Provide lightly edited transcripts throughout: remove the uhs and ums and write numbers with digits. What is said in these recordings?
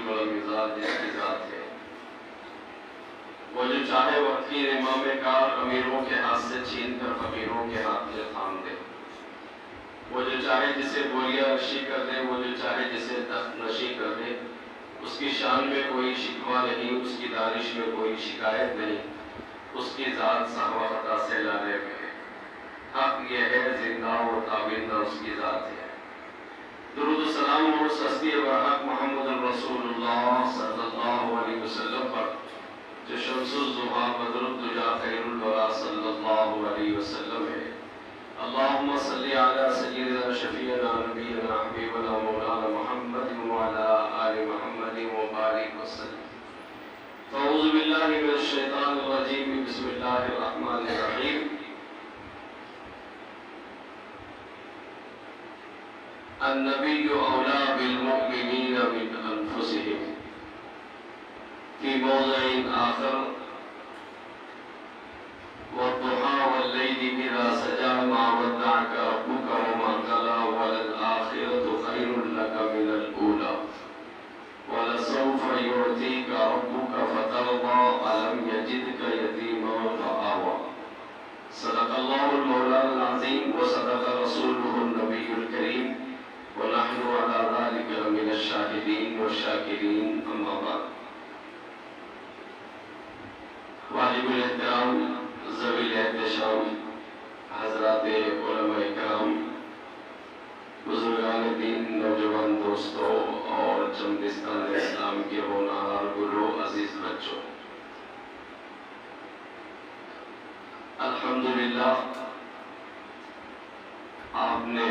والمزاج جس کی ذات ہے، وہ جو چاہے وقت کی امام کار امیروں کے ہاتھ سے چھین کر فقیروں کے ہاتھ میں تھام دے، وہ جو چاہے جسے بولیا نشی کر دے، وہ جو چاہے جسے تخت نشی کر دے، اس کی شان میں کوئی شکوہ نہیں، اس کی دانش میں کوئی شکایت نہیں، اس کی ذات صحو خطا سے لاریب ہے، حق یہ ہے زندہ و تابندہ اس کی ذات ہے۔ درود و سلام اور اس ہستی برحق محمد الرسول اللہ صلی اللہ علیہ وسلم پر جو شمس الضحیٰ بدر الدجیٰ خیر الورا صلی اللہ علیہ وسلم ہے۔ اللہم صلی علی سیدنا شفیعنا نبینا حبیبنا مولانا محمد وعلی آل محمد وبارک وسلم۔ فاعوذ باللہ من الشیطان الرجیم، بسم اللہ الرحمن الرحیم۔ النبی اولا بالمؤمنین من انفسهم فی موضع آخر، والضحیٰ واللیل اذا سجا ما ودعک ربک وما قلی، وللآخرۃ خیر لک من الاولی، ولسوف یعطیک ربک فترضی، الم یجدک یتیما فآوی۔ صدق اللہ المولانا العظیم وصدق رسولہ النبی الکریم، ونحن على ذلك من الشاهدين والشاكرين، اما بعد۔ واجب الاحترام، ذوی الاحتشام، حضرات علماء کرام، بزرگان دین، نوجوان دوستوں اور چمدستان اسلام کے ہونہار گلو، عزیز بچوں، الحمدللہ آپ نے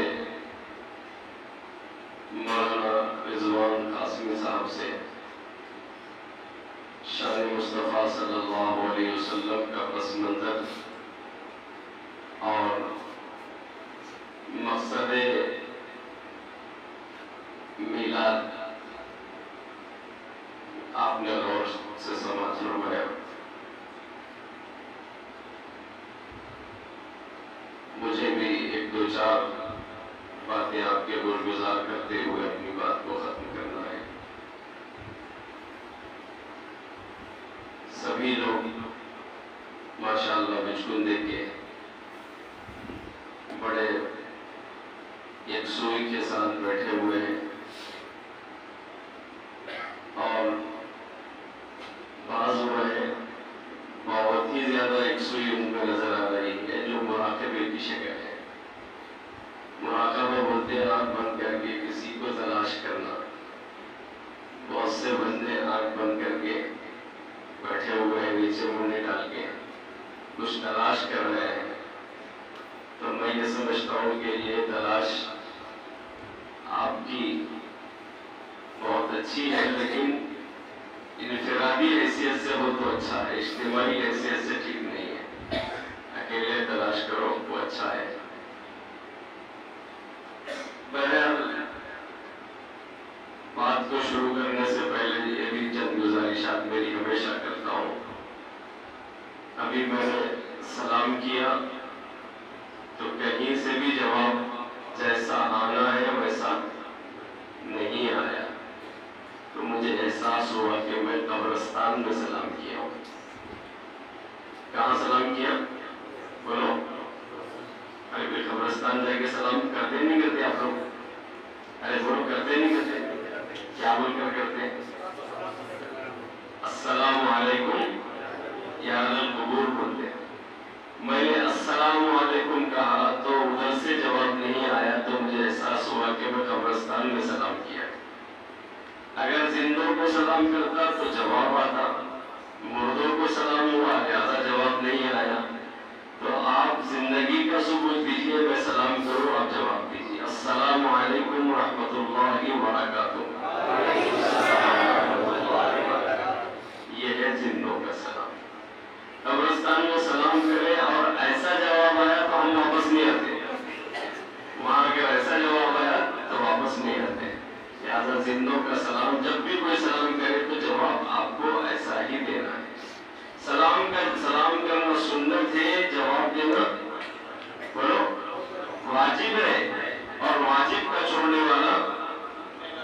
مولانا رضوان قاسمی صاحب سے شان مصطفیٰ صلی اللہ علیہ وسلم کا پس منظر اور مقصد میلاد آپ نے غور سے سماعت فرمایا۔ مجھے بھی ایک دو چار باتیں آپ کے گزار کرتے ہوئے اپنی بات کو ختم کرنا ہے۔ سبھی لوگ ماشاءاللہ بچکن دے کے بڑے یکسوئی کے ساتھ بیٹھے ہوئے ہیں، اور بعض وہ ہے بہت ہی زیادہ یکسوئی ان میں نظر آ رہی ہے جو مراقبے کی شکل ہے۔ مراقبہ بولتے ہیں آنکھ بند کر کے کسی کو تلاش کرنا۔ بہت سے بندے آنکھ بند کر کے بیٹھے ہوئے ہیں، نیچے منہ ڈال کے کچھ تلاش کر رہے ہیں، تو میں یہ سمجھتا ہوں کہ یہ تلاش آپ کی بہت اچھی ہے، لیکن انفرادی حیثیت سے ہو تو اچھا ہے، اجتماعی حیثیت سے ٹھیک نہیں ہے۔ اکیلے تلاش کرو وہ اچھا ہے۔ بہرحال بات کو شروع کرنے سے پہلے یہ بھی چند گزارشات میری ہمیشہ کرتا ہوں۔ ابھی میں نے سلام کیا تو کہیں سے بھی جواب جیسا آنا ہے ویسا نہیں آیا، تو مجھے احساس ہوا کہ میں قبرستان میں سلام کیا ہوں۔ کہاں سلام کیا؟ بولو۔ ارے کوئی قبرستان جا کے سلام کرتے نہیں کرتے آپ لوگ؟ ارے بولو، کرتے نہیں کرتے؟ کیا بول کر کرتے ہیں؟ السلام علیکم یا اہل القبور بولتے ہیں۔ میں نے السلام علیکم کہا تو ادھر سے جواب نہیں آیا، تو مجھے احساس ہوا کہ میں قبرستان میں سلام کیا۔ اگر زندوں کو سلام کرتا تو جواب آتا، مردوں کو سلام ہوا لہذا جواب نہیں آیا، تو آپ زندگی کا ثبوت دیجیے، میں سلام کروں آپ جواب دیجیے۔ السلام علیکم ورحمۃ اللہ وبرکاتہ۔ یہ ہے زندوں کا سلام۔ قبرستان میں سلام کرے اور ایسا جواب آیا تو ہم واپس نہیں آتے، وہاں اگر ایسا جواب آیا تو واپس نہیں آتے۔ لہٰذا زندوں کا سلام، جب بھی کوئی سلام کرے تو جواب آپ کو ایسا ہی دینا ہے۔ سلام کرنا سنت ہے، جواب دینا بولو واجب ہے، اور واجب کا چھوڑنے والا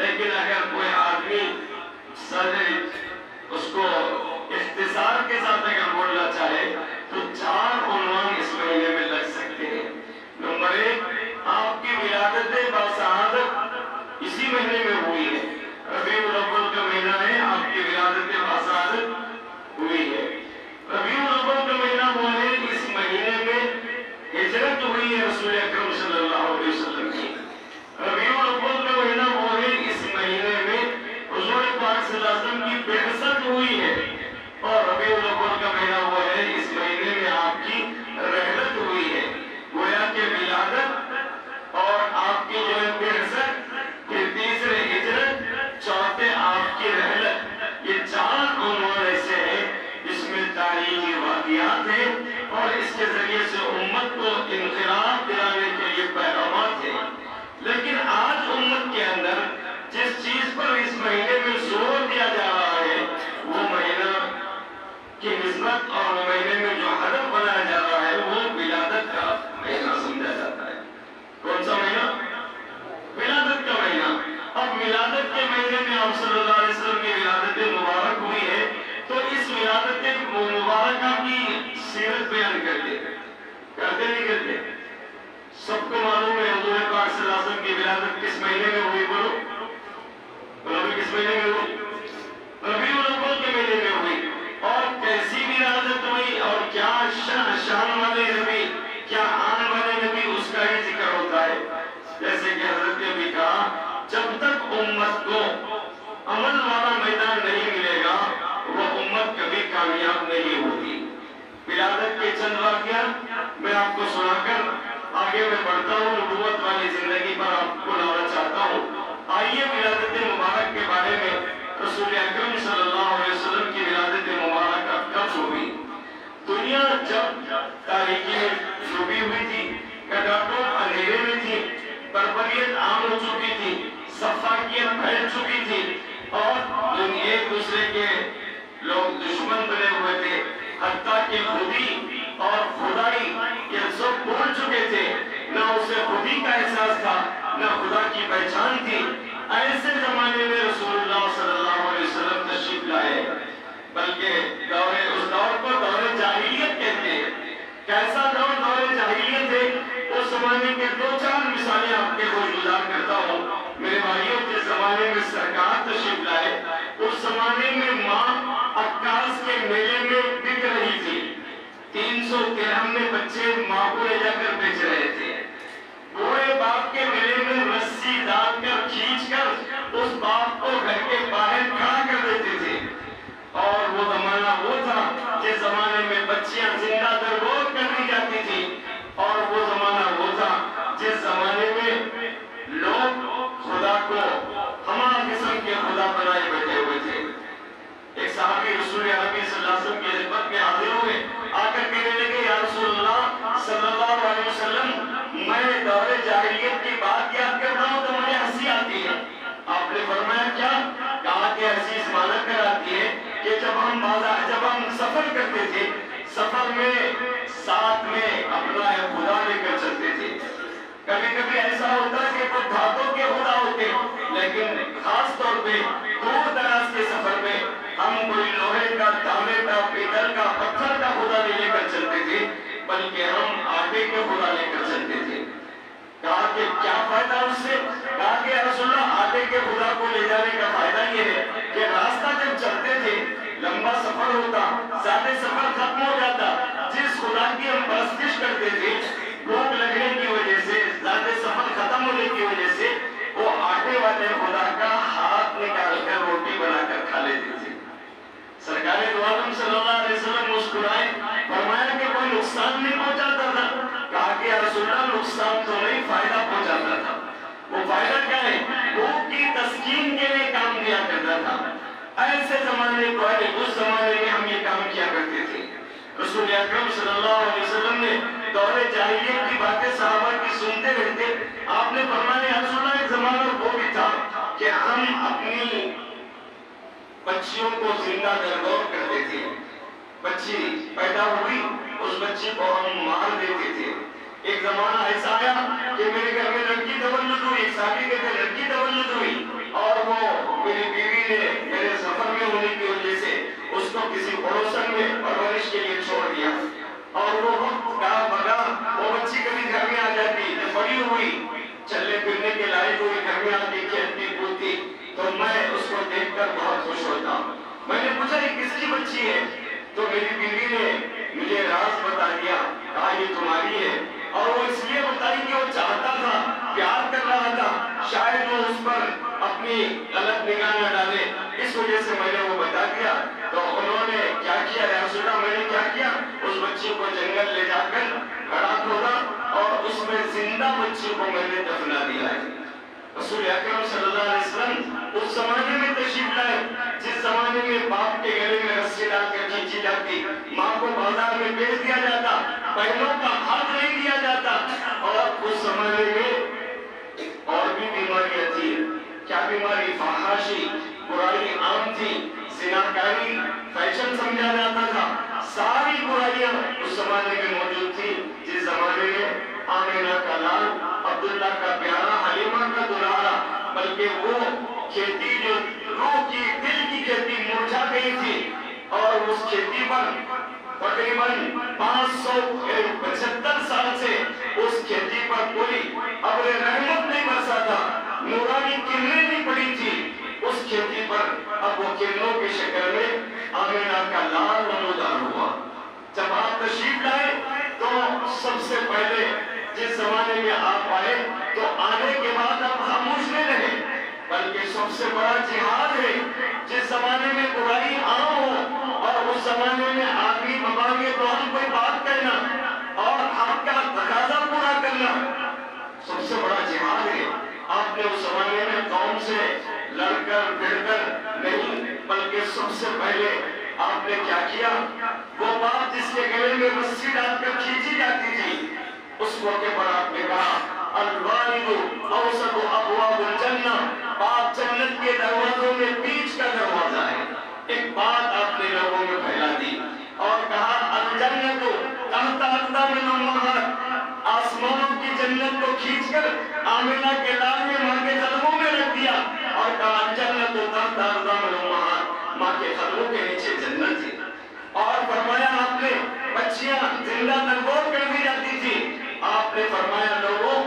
لیکن اگر کوئی آدمی اس کو اختصار کے ساتھ اگر بولنا چاہے تو 4 عنوان اس مہینے میں لگ سکتے ہیں۔ نمبر 1، آپ کی ولادت باسعادت اسی مہینے میں ہوئی ہے۔ ربیع الاول کا مہینہ ہے، آپ کی ولادت باسعادت ہوئی ہے۔ ربیع الاول کا مہینہ وہ ہے، اس مہینے میں ہجرت ہوئی ہے رسول اکرم صلی اللہ علیہ وسلم کی۔ ربیع الاول کا مہینہ وہ ہے، اس مہینے میں حضور پاک صلی اللہ علیہ وسلم کی بعثت ہوئی ہے۔ اور ربیع الاول کا مہینہ وہ ہے، اس مہینے میں آپ کی رحلت ہوئی ہے۔ گویا کہ ولادت اور آپ کی جو ہے بعثت، پھر تیسرے ہجرت، چوتھے آپ کی رحلت، یہ 4 عنوان ایسے ہیں جس میں تاریخی واقعات ہیں اور اس کے ذریعے سے امت کو انقلاب دلانے کے لیے پیغامات ہیں۔ لیکن آج امت کے اندر جس چیز پر اس مہینے میں زور دیا جا رہا ہے، وہ مہینہ کی نسبت اور مہینے میں جو ہدف بنایا جا رہا ہے وہ ولادت کا مہینہ سمجھا جاتا ہے۔ کون سا مہینہ؟ ولادت کا مہینہ۔ اب ولادت کے مہینے میں آپ صلی اللہ علیہ وسلم کی ولادت مبارک ہوئی ہے، تو اس ولادت مبارکہ کی سیرت بیان کرتے نہیں کرتے؟ سب کو معلوم ہے حضور پاک صلی اللہ علیہ وسلم کی ولادت کس مہینے میں ہوئی؟ بولو کس مہینے میں ہوئی؟ ربیع الاول کے مہینے میں ہوئی۔ اور کیسی ولادت ہوئی اور کیا شان والے نبی، کیا آن والے نبی، اس کا ہی ذکر ہوتا ہے۔ جیسے کہ حضرت نے بھی کہا، جب تک امت کو عمل والا میدان نہیں ملے گا وہ امت کبھی کامیاب نہیں ہوتی۔ ولادت کے چند واقعات میں آپ کو سنا کر آگے میں بڑھتا ہوں، نبوت والی زندگی پر آپ کو لانا چاہتا ہوں۔ آئیے ولادت مبارک کے بارے میں، رسول اکرم صلی اللہ علیہ وسلم کی ولادت مبارکہ کب ہوئی؟ دنیا جب تاریکی میں ڈوبی ہوئی تھی، کٹاٹو اندھیرے میں تھی، بربریت عام ہو چکی تھی، سفاکیت پھیل چکی تھی اور ایک دوسرے کے لوگ دشمن بنے ہوئے تھے، حتیٰ کہ خودی اور خدائی یہ سب بھول چکے تھے۔ نہ اسے خودی کا احساس تھا، نہ خدا کی پہچان تھی۔ ایسے زمانے میں رسول اللہ صلی اللہ علیہ وسلم تشریف لائے، بلکہ اس دور کو دور جاہلیت کہتے ہیں۔ کیسا دور جاہلیت ہے؟ اس زمانے کے 2-4 مثالیں آپ کے گزار کرتا ہوں۔ میرے بھائیوں، جس زمانے میں سرکار تشریف لائے، اس زمانے میں ماں عکاس کے میلے میں بک رہی تھی۔ 393 بچے ماں کو لے جا کر بیچ رہے تھے۔ بوڑھے باپ کے میلے میں رسی ڈال کر کھینچ کر اس باپ کو گھر کے باہر کھڑا کر دیتے تھے۔ اور وہ زمانہ وہ تھا جس زمانے میں بچیاں زندہ درگور کر دی جاتی تھی، اور وہ زمانہ وہ تھا جس زمانے میں لوگ خدا کو ہمارا قسم کے خدا بنائے بیٹھے ہوئے تھے۔ ایک صحابی رسول عربی صلی اللہ علیہ وسلم کی خدمت میں حاضر ہوئے، آ کر کہنے لگے، یا رسول اللہ صلی اللہ علیہ وسلم، میں دور جاہلیت کی بات یاد کر رہا ہوں تو مجھے ہنسی آتی ہے۔ آپ نے فرمایا کیا؟ کہا کہ ہنسی اس معنی کر آتی ہے کہ جب ہم سفر کرتے تھے، سفر میں ساتھ میں اپنا خدا لے کر چلتے تھے۔ کبھی کبھی ایسا ہوتا ہے کہ وہ دھاتوں کے خدا ہوتے، لیکن خاص طور پہ دور دراز کے سفر میں ہم کوئی لوہے کا، تانبے کا، پیتل کا، پتھر کا خدا نہیں لے کر چلتے تھے، بلکہ ہم آٹے کے خدا لے کر چلتے تھے۔ کہا کہ کیا فائدہ اس سے؟ کہا کہ رسول اللہ، آٹے کے خدا کو لے جانے کا فائدہ یہ ہے کہ راستہ جب چلتے تھے، لمبا سفر ہوتا، زیادہ سفر ختم ہو جاتا، جس خدا کی ہم پرستش کرتے تھے، بھوک لگنے کی وجہ سے، زیادہ سفر ختم ہونے کی وجہ سے، وہ آٹے والے خدا کا ہاتھ نکال کر روٹی بنا کر کھا لیتے تھے۔ سرکار دو عالم صلی اللہ علیہ وسلم مسکرائے، فرمایا کہ کوئی نقصان نہیں پہنچاتا تھا؟ کہا کہ یا رسول اللہ، نقصان تو نہیں، فائدہ پہنچاتا تھا۔ وہ فائدہ کیا ہے؟ بھوک کی تسکین کے لیے کام دیا کرتا تھا۔ ایسے زمانے کو ہے، اس زمانے میں ہم یہ کام کیا کرتے تھے۔ رسول اکرم صلی اللہ علیہ وسلم نے دور جاہلیت کی باتیں صحابہ کی سنتے رہتے۔ آپ نے فرمایا یا رسول اللہ، ایک زمانہ وہ بھی تھا کہ ہم اپنی بچیوں کو زندہ درگور کرتے تھے۔ بچی پیدا ہوئی، اس بچی کو ہم مار دیتے تھے۔ ایک زمانہ ایسا آیا کہ میرے گھر میں لڑکی تولد ہوئی، ایک صحابی کے گھر لڑکی تولد ہوئی، اور اور وہ وقت کا بنا وہ بچی کبھی گھر میں آ جاتی، جب بڑی ہوئی چلنے پھرنے کے لائق ہوئی، گھر میں آتی کھیلتی کودتی، تو میں اس کو دیکھ کر بہت خوش ہوتا ہوں۔ میں نے پوچھا یہ کس کی بچی ہے؟ تو میری بیوی نے مجھے راز بتا دیا، کہا یہ تمہاری ہے، اور وہ اس لیے بتائی کہ وہ چاہتا تھا، پیار کر رہا تھا، شاید وہ اس پر اپنی غلط نگاہ نہ ڈالے، اس وجہ سے میں نے وہ بتا دیا۔ تو انہوں نے کیا کیا یا رسول اللہ، میں نے کیا کیا، اس بچی کو جنگل لے جا کر گڑھا کھودا اور اس میں زندہ بچی کو میں نے دفنا دیا ہے۔ رسول اکرم صلی اللہ علیہ وسلم اس زمانے میں تشریف لائے جس زمانے میں باپ کے گلے میں رسی ڈال کر کھینچی جاتی، ماں کو بازار میں بیچ دیا جاتا، بہنوں کا ہاتھ نہیں دیا جاتا، اور اس زمانے میں اور بھی بیماریاں تھی۔ کیا بیماری؟ فحاشی، برائی عام تھی، زناکاری فیشن سمجھا جاتا تھا، ساری برائیاں اس زمانے میں موجود تھی، جس زمانے میں آمینہ کا لال، عبداللہ کا پیارا، حلیمہ کا دلہا، بلکہ وہ کھیتی جو روح کی دل کی کھیتی مرجھا گئی تھی، اور اس کھیتی پر تقریباً 575 سال سے اس کھیتی پر کوئی ابر رحمت نہیں برسا تھا، نورانی کرنیں نہیں پڑی تھی اس کھیتی پر، اب وہ کرنوں کی شکل میں آمینہ کا لال نمودار ہوا۔ جب آپ تشریف لائے تو سب سے پہلے جس زمانے میں آپ آئے تو آنے کے بعد آپ خاموش نہیں رہے، بلکہ سب سے بڑا جہاد ہے جس زمانے میں برائی عام ہو اور اس زمانے میں آدمی مانگے تو ہم کوئی بات کہنا اور حق کا تقاضا پورا کرنا، سب سے بڑا جہاد ہے۔ آپ نے اس زمانے میں قوم سے لڑ کر پھر کر نہیں، بلکہ سب سے پہلے آپ نے کیا کیا، وہ بات جس کے گلے میں رسی ڈال کر کھینچی جاتی تھی، اس موقع پر آپ نے کہا الوالد اوسط ابواب الجنہ، باپ جنت کے دروازوں میں بیچ کا دروازہ ہے۔ ایک بات آپ نے لوگوں میں پھیلا دی اور کہا الجنت تحت اقدام الامہات، آسمانوں کی جنت کو کھینچ کر آمینہ کے لال نے ماں کے قدموں میں رکھ دیا اور کہا الجنت تحت اقدام الامہات، ماں کے قدموں کے نیچے جنت ہے۔ اور فرمایا آپ نے بچیاں زندہ تربور کر دی جاتی تھی، آپ نے فرمایا لوگوں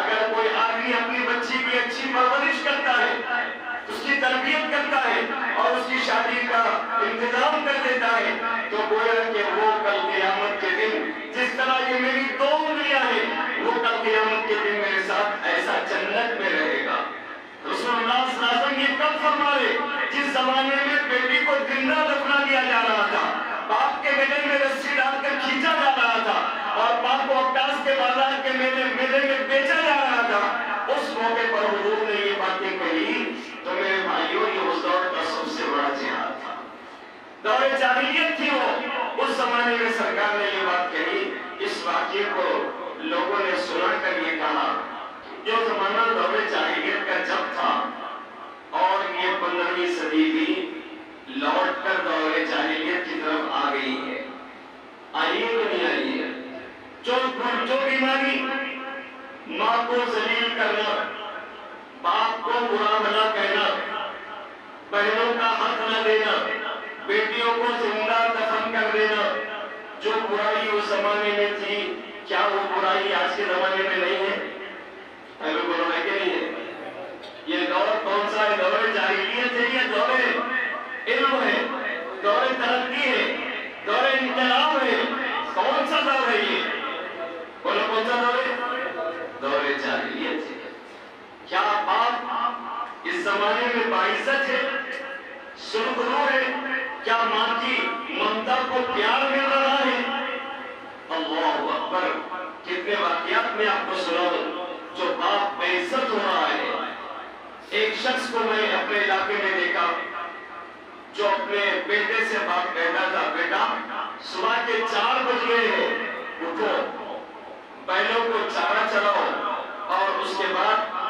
اگر کوئی آدمی اپنی بچی کی اچھی پرورش کرتا ہے، اس کی تربیت کرتا ہے اور اس کی شادی کا انتظام کر دیتا ہے، تو گویا کہ وہ کل قیامت کے دن جس طرح یہ میری دو انگلیاں ہیں، وہ کل قیامت کے دن میرے ساتھ ایسا جنت میں رہے گا۔ رسول اللہ صلی اللہ علیہ وسلم یہ کب فرمائے؟ جس زمانے میں بیٹی کو زندہ دفنا دیا جا رہا تھا، باپ کے گلے میں رسی ڈال کر کھینچا جا رہا تھا اور باپ کو عکاس کے بازار کے میلے میں بیچا جا رہا تھا، اس موقع پر حضور نے یہ باتیں کہی تو میرے بھائیوں یہ اس دور کا سب سے بڑا جہاد تھا، دور جاہلیت تھی وہ، اس زمانے میں سرکار نے یہ بات کہی۔ اس واقعے کو لوگوں نے سنا کر یہ کہا جو زمانہ دور جاہلیت کا جب تھا اور یہ 15ویں صدی بھی لوٹ کر دور جاہلیت کی طرف آ گئی ہے، آئیے تو نہیں آئی ہے، جو بیماری ماں کو ذلیل کرنا، باپ کو برا بھلا کہنا، بہنوں کا حق نہ دینا، بیٹیوں کو زندہ دفن کر دینا، جو برائی اس زمانے میں تھی، کیا وہ برائی آج کے زمانے میں نہیں ہے؟ اگر بولو ہے کہ نہیں ہے؟ یہ دور کون سا ہے؟ دور جاہلیت ہے یا دور علم ہے؟ دور ترقی ہے؟ دور انقلاب ہے؟ کون سا دور ہے یہ؟ بولو کون سا دور ہے؟ دور جاہلیت ہے۔ کیا باپ اس زمانے میں باعزت ہے، سرخرو ہے؟ کیا ماں کی ممتا کو پیار مل رہا ہے؟ اللہ اکبر، کتنے واقعات میں آپ کو سناؤں جو باپ بے عزت ہو رہا ہے۔ ایک شخص کو میں اپنے علاقے میں دیکھا جو اپنے بیٹے سے بات کہتا تھا، بیٹا صبح کے 4 بج گئے ہیں، اٹھو بیلوں کو چارہ چلاؤ اور اس کے بعد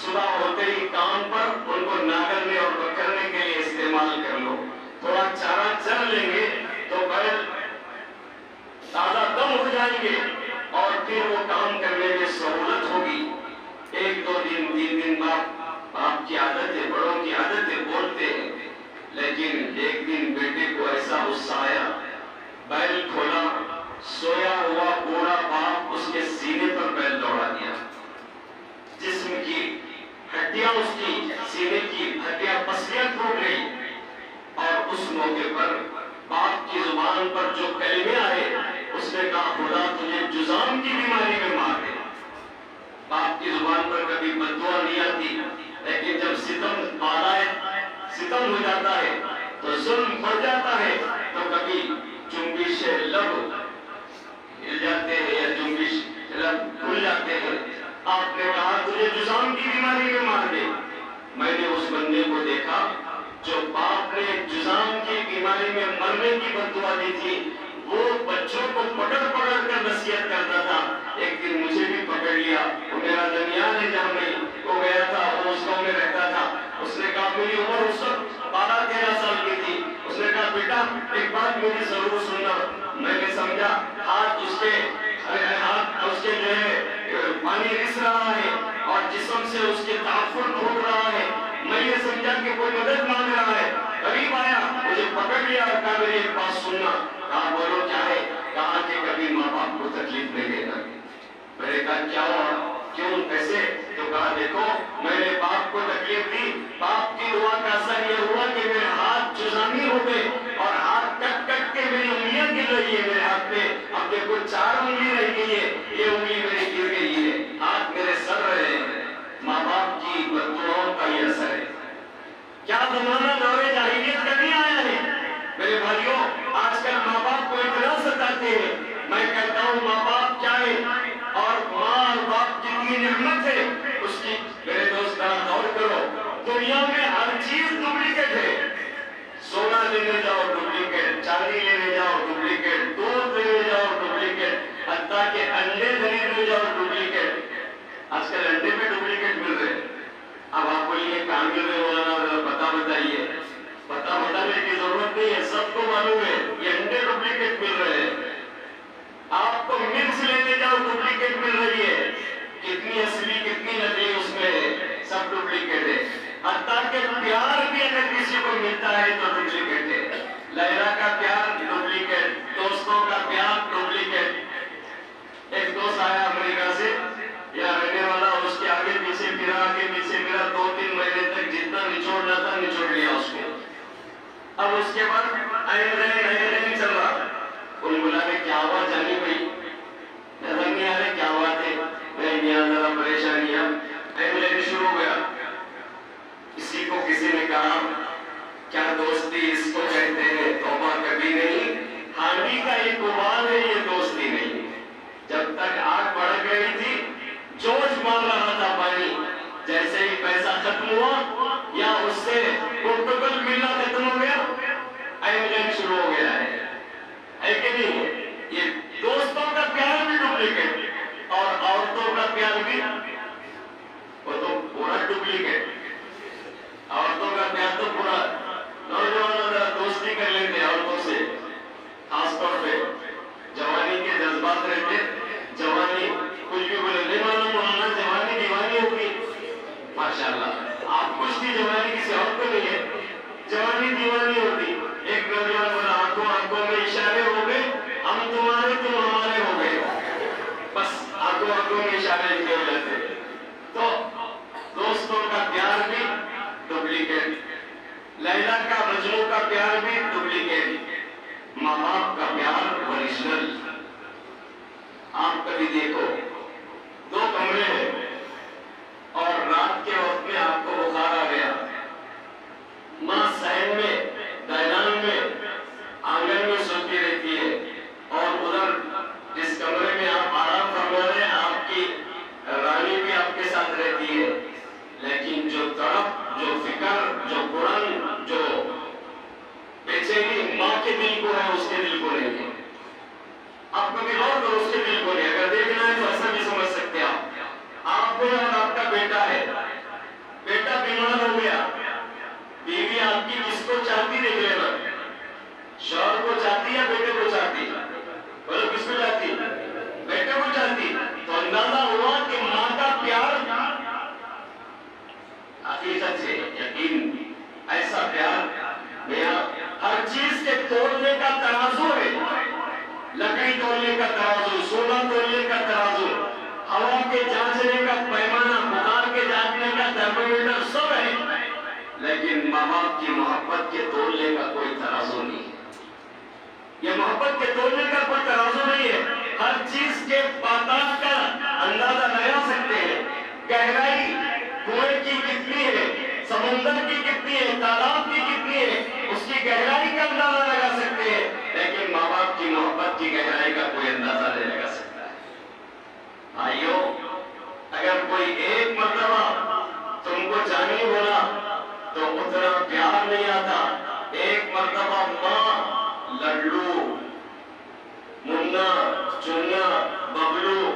صبح ہوتے ہی کام پر ان کو ناگلنے اور پکڑنے کے لیے استعمال کر لو، تھوڑا چارہ چر لیں گے تو بیل تازہ دم ہو جائیں گے اور پھر وہ کام کرنے میں سہولت ہوگی۔ 1-2 دن 3 دن بعد آپ کی عادت ہے، بڑوں کی عادت ہے، بولتے ہیں، لیکن ایک دن بیٹے کو ایسا غصہ آیا، بیل کھولا، سویا سینے کی ہڈیاں پسلیاں ٹوٹ گئی، اور اس موقع پر باپ کی زبان پر جو کلمے آئے، اس نے کہا خدا تجھے جذام کی بیماری میں مار دے۔ باپ کی زبان پر کبھی بد دعا نہیں آتی، لیکن جب ستم ستم ہو جاتا ہے تو ظلم بڑھ جاتا ہے، تو کبھی جنبش لب ہل جاتے ہیں یا جنبش لب کھل جاتے ہیں۔ آپ نے کہا تجھے جذام کی بیماری میں مار دے۔ میں نے اس بندے کو دیکھا جو باپ نے جذام کی بیماری میں مرنے کی بد دعا دی تھی، وہ بچوں کو پکڑ پکڑ کر نصیحت کرتا تھا۔ ایک دن مجھے بھی پکڑ لیا، وہ میرا درمیان ہے جہاں میں وہ گیا تھا، وہ اس گاؤں میں رہتا تھا۔ اس نے کہا میری عمر اس وقت 12-13 سال کی تھی۔ اس نے کہا بیٹا ایک بات میری ضرور سننا۔ میں نے سمجھا ہاتھ اس کے جو ہے پانی رس رہا ہے اور جسم سے اس کے تعفن ٹوٹ رہا ہے۔ میں نے سمجھا کہ کوئی مدد مانگ رہا ہے۔ قریب آیا، مجھے پکڑ لیا اور کہا میری ایک بات سننا۔ کہا بولو کیا ہے؟ کہا کہ کبھی ماں باپ کو تکلیف نہیں دینا۔ میں نے کہا کیا ہوا؟ کیوں کیسے؟ تو کہا دیکھو میں نے باپ کو تکلیف دی، باپ کی دعا کا اثر یہ ہوا کہ میرے ہاتھ جذامی ہو گئے اور ہاتھ کٹ کٹ کے میری انگلیاں گر رہی ہے میرے ہاتھ پہ۔ اب دیکھو 4 انگلی رہ گئی ہے، یہ انگلی میری گر گئی ہے، ہاتھ میرے سڑ رہے ہیں۔ ماں باپ کی دعاؤں کا یہ اثر ہے۔ کیا زمانہ دور جاہلیت کا نہیں آیا ہے؟ میرے بھائیوں آج کل ماں باپ کو اتنا ستاتے ہیں۔ میں کہتا ہوں ماں باپ کیا ہے، اور ماں اور باپ جتنی نعمت ہے اس کی میرے دوست غور کرو۔ دنیا میں ہر چیز ڈپلیکیٹ ہے۔ سونا لینے جاؤ ڈپلیکیٹ، چاندی لینے جاؤ ڈپلیکیٹ، دودھ لینے جاؤ ڈپلیکیٹ، حتیٰ کہ انڈے خریدنے جاؤ ڈپلیکیٹ۔ آج کل انڈے میں ڈپلیکیٹ مل رہے ہیں۔ اب آپ بولیے کہاں مل رہے مولانا ذرا پتہ بتائیے۔ پتہ بتانے کی ضرورت نہیں ہے، سب کو معلوم ہے یہ انڈے ڈپلیکیٹ مل رہے ہیں۔ آپ کو مرچ لینے جاؤ ڈپلیکیٹ مل رہی ہے، کتنی اصلی کتنی نقلی اس میں ہے، سب ڈپلیکیٹ ہے۔ حتیٰ کہ پیار بھی اگر کسی کو ملتا ہے تو ڈپلیکیٹ ہے۔ لیلا کا پیار ڈپلیکیٹ، دوستوں کا پیار ڈپلیکیٹ۔ ایک دوست آیا امریکہ سے یا رہنے والا، اس کے آگے پیچھے پھرا، آگے پیچھے پھرا، 2-3 مہینے تک جتنا نچوڑنا تھا نچوڑ لیا اس کو۔ اب اس کے بعد این چل رہا، ان بلا نے کیا ہوا جانی بھائی؟ نظر نہیں آ رہے کیا بات ہے؟ نہیں یہاں ذرا پریشانی ہے۔ این شروع ہو گیا۔ کسی کو کسی نے کہا کیا دوستی اس کو کہتے ہیں؟ توبہ کبھی نہیں، ہانڈی کا ایک ابال ہے، یہ دوستی نہیں۔ جب تک آگ بڑھ گئی تھی جوش مار رہا تھا پانی، جیسے ہی پیسہ ختم ہوا یا اس سے پروٹوکول ملنا ختم ہو گیا، این شروع ہو گیا ہے کہ نہیں؟ یہ دوستوں کا پیار بھی ڈپلیکیٹ اور عورتوں کا پیار بھی وہ تو پورا ڈپلیکیٹ۔ عورتوں کا پیار تو پورا، نوجوانوں ذرا دوستی کر لیتے عورتوں سے، خاص طور پہ جوانی کے جذبات رہتے، جوانی کچھ بھی بولے نہیں معلوم ہونا، جوانی دیوانی ہوگی۔ ماشاءاللہ آپ کچھ بھی جوانی کسی اور کو نہیں ہے، جوانی دیوانی ہوتی۔ ایک نوجوان بولا آنکھوں میں اشارے ہو گئے، ہم تمہارے تم ہمارے ہو گئے، بس آنکھوں میں اشارے کیے ہو جاتے۔ تو دوستوں کا پیار بھی ڈپلیکیٹ، لیلا کا مجنوں کا پیار بھی ڈپلیکیٹ، ماں باپ کا پیار اوریجنل۔ آپ کبھی دیکھو 2 کمرے ہیں اور رات کے وقت میں آپ کو بخار آ گیا، ماں صحن میں دائران میں آنگن میں سوتی رہتی ہے اور ادھر جس کمرے میں آپ آرام فرما رہے ہیں آپ کی رانی بھی آپ کے ساتھ رہتی ہے، لیکن جو تڑپ، جو فکر، جو قرآن، جو بے چینی ماں کے دل کو ہے اس کے دل کو نہیں ہے۔ آپ کبھی غور کرو اس کے دل کو نہیں، اگر دیکھنا ہے تو ایسا بھی سمجھ سکتے آپ کو اور آپ کا بیٹا ہے، بیٹا بیمار ہو گیا، بیوی آپ کی کس کو چاہتی دیکھ لینا، شوہر کو چاہتی یا بیٹے کو چاہتی؟ بولو کس کو چاہتی؟ بیٹے کو چاہتی۔ تو اندازہ ہوا کہ ماں کا پیار حقیقت سے یقین، ایسا پیار میرا ہر چیز کے تولنے کا ترازو ہے، لکڑی تولنے کا ترازو، سونا تولنے کا ترازو، ہوا کے جانچنے کا پیمانہ، بخار کے جانچنے کا تھرمومیٹر، سب ہے۔ یہ محبت کے تولنے کا کوئی ترازو نہیں ہے. ہر چیز کے پاتاب کا اندازہ لگا سکتے ہیں. گہرائی کنویں کی کتنی ہے، سمندر کی کتنی ہے، تالاب کی کتنی ہے، اس کی گہرائی کا اندازہ لگا سکتے ہیں، لیکن ماں باپ کی محبت کی گہرائی کا کوئی اندازہ نہیں لگا سکتا ہے. بھائیو، اگر کوئی ایک مرتبہ تم کو جانی بولا تو اتنا پیار نہیں آتا. ایک مرتبہ ماں لڈو، منا، چنا، ببلو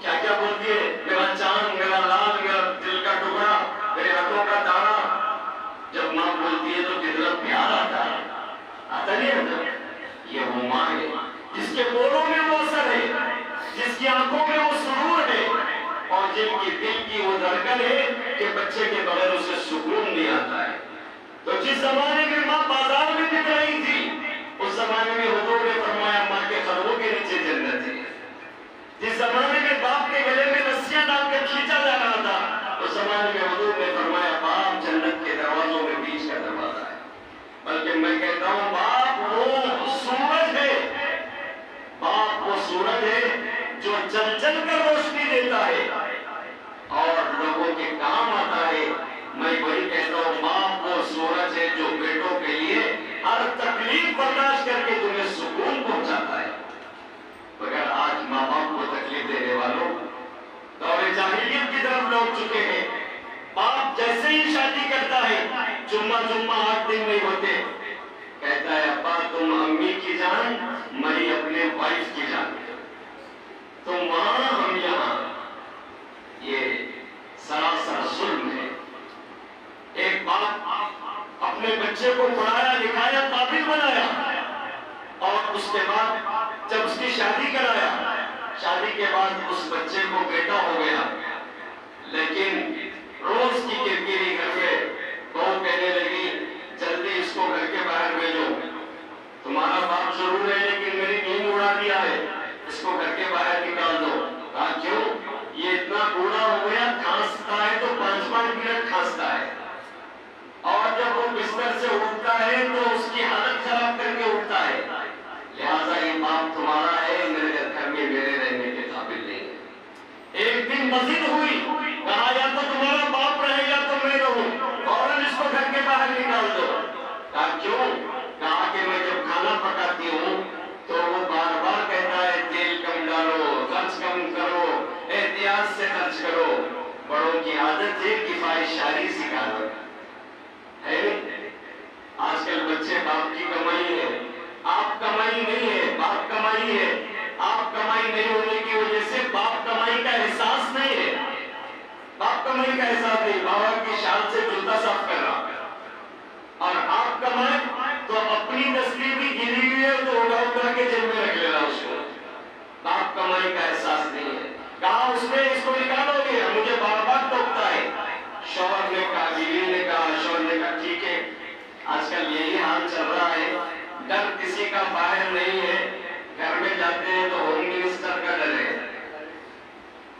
کیا کیا بولتی ہے، میرا چاند، میرا لال، میرا دل کا ٹکڑا، میرے ہاتھوں کا تارا. جب ماں بولتی ہے تو کتنا پیار آتا ہے. آتا نہیں آتا؟ یہ وہ ماں ہے جس کے بولوں میں وہ اثر ہے، جس کی آنکھوں میں وہ سرور ہے، اور جن کی دل کی وہ دھڑکن ہے کہ بچے کے بغیر اسے سکون نہیں آتا ہے. تو جس زمانے میں ماں بازار میں بک رہی تھی، اس زمانے میں حضور نے فرمایا ماں کے خربوں کے نیچے جنت ہے. جس زمانے میں باپ کے گلے میں رسیاں ڈال کر کھینچا جا رہا تھا، اس زمانے میں حضور نے فرمایا باپ جنت کے دروازوں میں بیچ کا دروازہ ہے. بلکہ میں کہتا ہوں باپ وہ سورج ہے، باپ وہ سورج ہے جو جل جل کر روشنی دیتا ہے اور لوگوں کے کام آتا ہے. میں وہی کہتا ہوں باپ وہ سورج ہے جو بیٹوں کے لیے ہر تکلیف برداشت کر کے تمہیں سکون پہنچاتا ہے. مگر آج ماں باپ کو تکلیف دینے والوں دور جاہلیت کی طرف لوٹ چکے ہیں. باپ جیسے ہی شادی کرتا ہے، جمعہ 8 دن نہیں ہوتے، کہتا ہے ابا تم امی کی جان، میں اپنے وائف کی جان، تم وہاں ہم یہاں. یہ سراسر ظلم ہے. ایک باپ اپنے بچے کو پڑھایا لکھایا قابل بنایا، اور اس کے بعد جب اس کی شادی کرایا، شادی کے بعد اس بچے کو بیٹا ہو گیا، لیکن روز کی کرکری گھر میں بہو کہنے لگی جلدی اس کو گھر کے باہر بھیجو، تمہارا باپ ضرور ہے لیکن میری نیند اڑا دیا ہے، اس کو گھر کے باہر نکال دو. کہا کیوں؟ یہ اتنا بوڑھا ہو گیا، کھانستا ہے تو 5 منٹ کھانستا ہے، اور جب وہ بستر سے اٹھتا ہے تو اس کی حالت خراب کر کے اٹھتا ہے، لہٰذا یہ باپ تمہارا ہے، میرے گھر میں میرے رہنے کے قابل نہیں ہے. ایک دن مسجد ہوئی، کہا یا تو تمہارا باپ رہے یا تو میں رہوں، فوراً اس کو گھر کے باہر نکال دو. کہا کیوں؟ کہا کہ میں جب کھانا پکاتی ہوں تو وہ بار بار کہتا ہے تیل کم ڈالو، خرچ کم کرو، احتیاط سے خرچ کرو. بڑوں کی عادت ہے کفایت شاری سکھانا ہے. آج کل بچے باپ کی کمائی ہے، آپ کمائی نہیں ہے، باپ کمائی ہے. آپ کمائی نہیں ہونے کی وجہ سے باپ کمائی کا احساس نہیں ہے. باپ کمائی کا احساس نہیں، بابا کی شال سے جوتا صاف کر رہا، اور آپ کمائیں تو اپنی تصویر بھی گری ہوئی ہے تو اٹھا کے جیب میں رکھ لینا اس کو. باپ کمائی کا احساس نہیں ہے. کہا اس نے اس کو نکالو گے، مجھے بار بار ٹوکتا ہے. شوہر نے کہا، بیوی نے کہا، شوہر نے کہا ٹھیک ہے. آج کل یہی حال چل رہا ہے، ڈر کسی کا باہر نہیں ہے. گھر میں جاتے ہیں تو ہوم منسٹر کا ڈر ہے،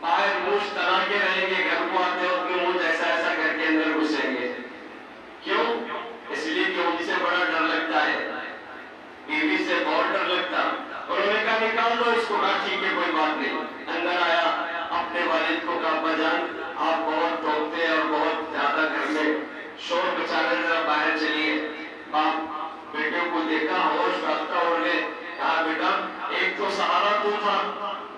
باہر مونچھ تنا کے رہیں گے، گھر کو آتے وقت میں مونچھ ایسا ایسا کر کے اندر گھسیں گے. کیوں؟ اس لیے کہ ان سے بڑا ڈر لگتا ہے، بیوی سے بہت ڈر لگتا. انہوں نے کہا نکال دو اس کو. کہا ٹھیک ہے کوئی بات نہیں. اندر آیا، اپنے والد کو کہا ابا جان آپ بہت ٹوکتے اور بہت زیادہ گھر میں شور بچا رہے، ذرا باہر چلیے. باپ بیٹے کو دیکھا، ہوش رفتہ ہو گئے. کہا بیٹا ایک تو سہارا تو تھا،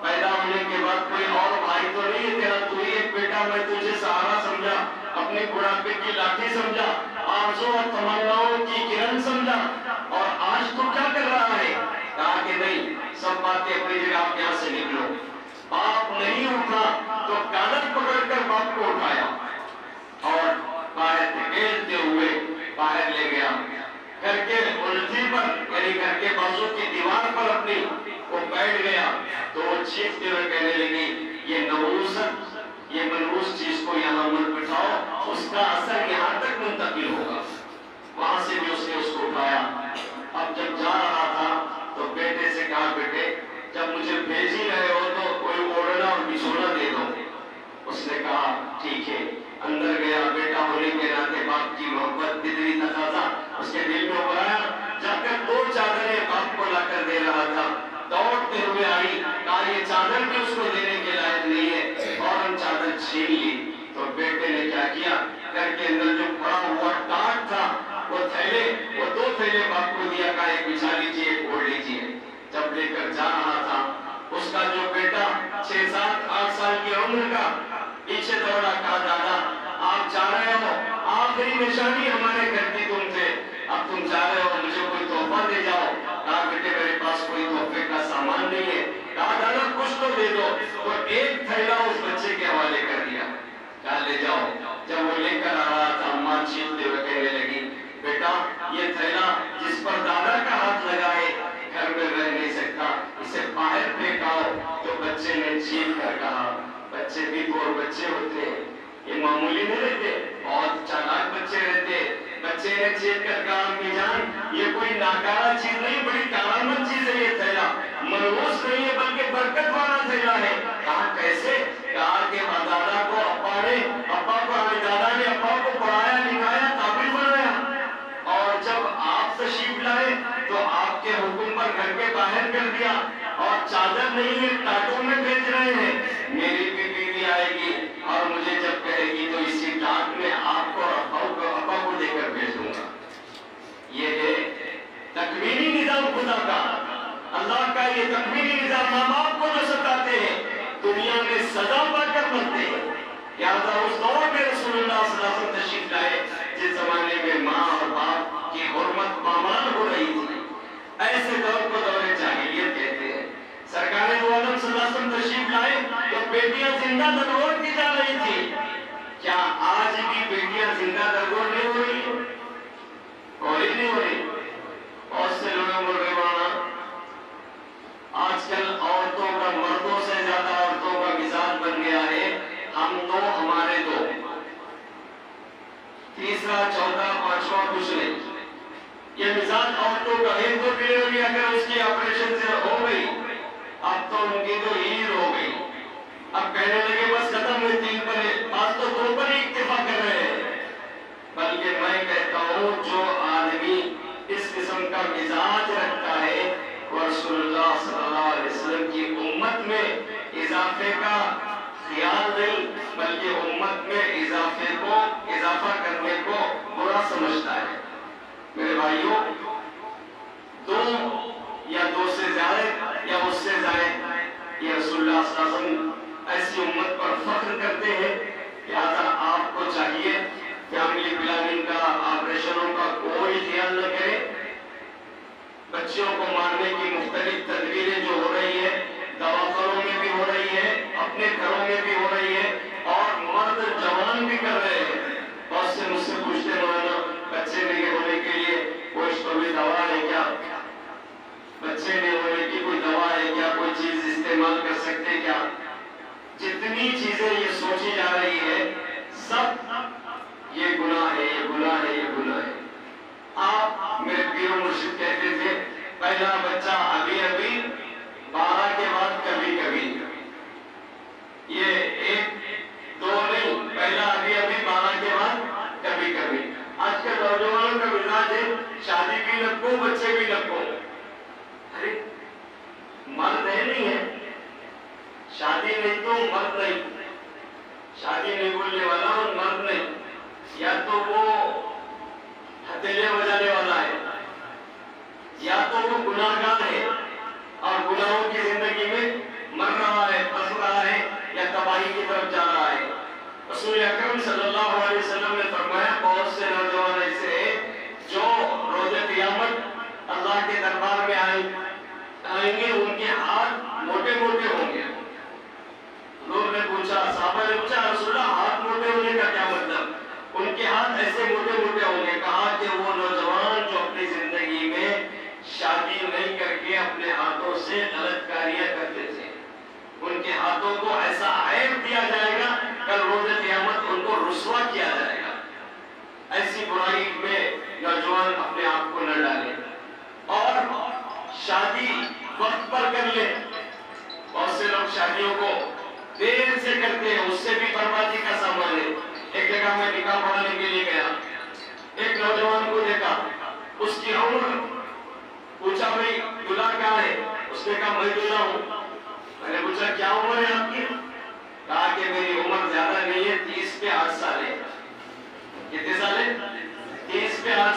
پیدا ہونے کے بعد کوئی اور بھائی تو نہیں ہے تیرا، تو ہی ایک بیٹا، میں تجھے سہارا سمجھا، اپنے بڑھاپے کی لاٹھی سمجھا، آرزو اور تمناؤں کی کرن سمجھا، اور آج تو کیا کر رہا ہے؟ کہا کہ نہیں، سب باتیں اپنی جگہ، آپ یہاں سے نکلو. باپ نہیں اٹھا تو کالر پکڑ کر باپ کو اٹھایا اور باہر دھکیلتے ہوئے باہر لے گیا. گھر کے الٹھی پر یعنی گھر کے بازو کی دیوار پر اپنی وہ بیٹھ گیا. تو وہ چیختے ہوئے کہنے لگی یہ نحوست، یہ منحوس چیز کو یہاں مت بٹھاؤ، اس کا اثر یہاں تک منتقل ہوگا. وہاں سے بھی اس نے اس کو اٹھایا. اب جب جا رہا تھا تو بیٹے سے کہا بیٹے جب مجھے بھیج ہی رہے ہو تو کوئی اوڑھنا اور بچھونا دے دو. اس نے کہا ٹھیک ہے. اندر گیا، بیٹا ہونے کے ناطے باپ کی محبت، فطری تقاضا اس کے دل میں ابھرایا. جا کر 2 چادریں باپ کو لا یہ چادر بھی اس کو دینے کے لائق نہیں ہے، فوراً چادر چھین لی۔ تو بیٹے نے کیا کیا، گھر کے اندر جو پڑا ہوا ٹاٹ تھا، وہ تھیلے، وہ 2 تھیلے باپ کو دیا، کہا ایک بچھا لیجیے، ایک اوڑھ لیجیے۔ جب لے کر جا رہا تھا، اس کا جو بیٹا 6 7 8 سال کی عمر کا پیچھے دوڑا، کہا دادا آپ جا رہے ہو، آخری نشانی ہمارے گھر کی تم تھے، اب تم جا رہے ہو، مجھے کوئی تحفہ دے جاؤ۔ کہا بیٹے میرے پاس کوئی تحفے کا سامان نہیں ہے۔ کہا دادا کچھ تو دے دو۔ تو ایک تھیلا اس بچے کے حوالے کر دیا، کہا لے جاؤ۔ جب وہ لے کر آ رہا تھا، اماں چیختے ہوئے کہنے لگی بیٹا یہ تھیلا جس پر دادا کا ہاتھ لگا ہے گھر میں رہ نہیں سکتا، اسے باہر پھینکاؤ۔ تو بچے نے چیخ کر کہا، بچے بھی تو اور بچے ہوتے ہیں، یہ معمولی نہیں رہتے، بہت چالاک بچے رہتے۔ بچے نے چیخ کر کہا امی جان یہ کوئی ناکارہ چیز نہیں، بڑی کارآمد چیز ہے یہ تھیلا، منحوس نہیں ہے بلکہ برکت والا تھیلا ہے۔ کہا کیسے؟ کہا کہ دادا کو ابا نے، ابا کو دادا نے ابا کو پڑھایا لکھایا قابل بنایا، اور جب آپ تشریف لائے تو آپ کے حکم پر گھر کے باہر کر دیا، اور چادر نہیں ہے ٹاٹوں میں بھیج رہے ہیں۔ میری بھی بیوی آئے گی اور مجھے جب کہے گی تو اسی ٹاٹ میں آپ کو ابا کو دے کر بھیج دوں گا۔ یہ ہے تکوینی نظام خدا کا، اللہ کا یہ تکوینی نظام۔ ماں باپ کو جو ستاتے ہیں دنیا میں سزا پا کر مرتے ہیں۔ لہٰذا اس دور میں رسول اللہ صلی اللہ علیہ وسلم تشریف لائے جس زمانے میں ماں اور باپ کی حرمت پامال ہو رہی تھی، ایسے دور کو دور جاہلیت کہتے ہیں۔ سرکار دو عالم صلی اللہ علیہ وسلم تشریف لائے تو بیٹیاں زندہ درگور کی جا رہی تھی۔ کیا آج بھی بیٹیاں زندہ درگور نہیں ہو رہی؟ ہو رہی نہیں ہو رہی؟ بہت سے لوگ بول رہے وہاں آج کل عورتوں کا مردوں سے زیادہ عورتوں کا مزاج بن گیا ہے، ہم دو ہمارے دو، تیسرا چوتھا پانچواں کچھ نہیں۔ یہ مزاج عورتوں کا ہے۔ تو ڈلیوری اگر اس کی آپریشن سے ہو گئی اب تو ان کی تو عید ہو گئی، اب کہنے لگے بس ختم ہوئی 3 پر ہے، آج تو 2 پر ہی اکتفا کر رہے ہیں۔ بلکہ میں کہتا ہوں جو آدمی اس قسم کا مزاج رکھتا ہے وہ رسول اللہ صلی اللہ علیہ وسلم کی امت میں اضافے کا خیال نہیں بلکہ امت میں اضافہ کرنے کو برا سمجھتا ہے۔ میرے بھائیوں، 2 یا 2 سے زیادہ یا اس سے زائد یہ رسول اللہ صلی اللہ علیہ وسلم ایسی امت پر فخر کرتے ہیں۔ لہذا آپ کو چاہیے فیملی پلاننگ کا، آپریشنوں کا کوئی خیال نہ کرے۔ بچوں کو مارنے کی مختلف تدبیریں جو ہو رہی ہے دواخانوں میں بھی ہو رہی ہے، اپنے گھروں میں بھی ہو رہی ہے، اور مرد جوان بھی کر رہے ہیں۔ بہت سے مجھ سے پوچھتے مولانا بچے نہیں ہونے کے لیے کوئی دوا ہے کیا؟ بچے نہیں ہونے کی کوئی دوا ہے کیا؟ کوئی چیز استعمال کر سکتے کیا؟ جتنی چیزیں یہ سوچی جا رہی ہے سب یہ گناہ ہے، یہ گناہ ہے، یہ گناہ ہے۔ آپ میرے پیر و مرشد کہتے تھے پہلا بچہ ابھی 12 کے بعد کبھی کبھی، یہ 1 2 نہیں، پہلا ابھی 12 کے بعد کبھی کبھی۔ آج کے نوجوانوں کا مزاج ہے شادی بھی لگو بچے بھی لگو۔ ارے مرد ہے نہیں ہے، شادی نہیں تو مرد نہیں، شادی نہیں بولنے والا اور مرد نہیں، یا تو وہ ہتھیلیاں بجانے والا ہے یا تو وہ گناہگار ہے اور گناہوں کی زندگی میں مر رہا ہے، پھنس رہا ہے یا تباہی کی طرف جا رہا ہے۔ رسول اکرم صلی اللہ علیہ وسلم نے فرمایا بہت سے نوجوان ایسے ہیں جو روز قیامت اللہ کے دربار میں آئیں گے، ان کے ہاتھ موٹے موٹے ہوں گے۔ لوگ نے پوچھا، صحابہ نے پوچھا رسول اللہ ہاتھ موٹے ہونے کا کیا مطلب؟ ان کے ہاتھ ایسے موٹے موٹے ہوں گے۔ کہا کہ وہ نوجوان جو اپنی زندگی میں شادی نہیں کر کے اپنے ہاتھوں سے غلط کاریاں کرتے تھے، ان کے ہاتھوں کو ایسا عیب دیا جائے گا کل روز قیامت ان کو رسوا کیا جائے گا۔ ایسی برائی میں نوجوان اپنے آپ کو نہ ڈالے اور شادی وقت پر کر لے۔ بہت سے لوگ شادیوں کو دیر سے کرتے ہیں، اس سے بھی بربادی کا سامان ہے۔ ایک جگہ میں نکاح پڑھانے کے لیے گیا، ایک نوجوان کو دیکھا، اس کی عمر، پوچھا بھائی دلہا کہاں ہے؟ اس نے کہا میں دلہا ہوں۔ میں نے پوچھا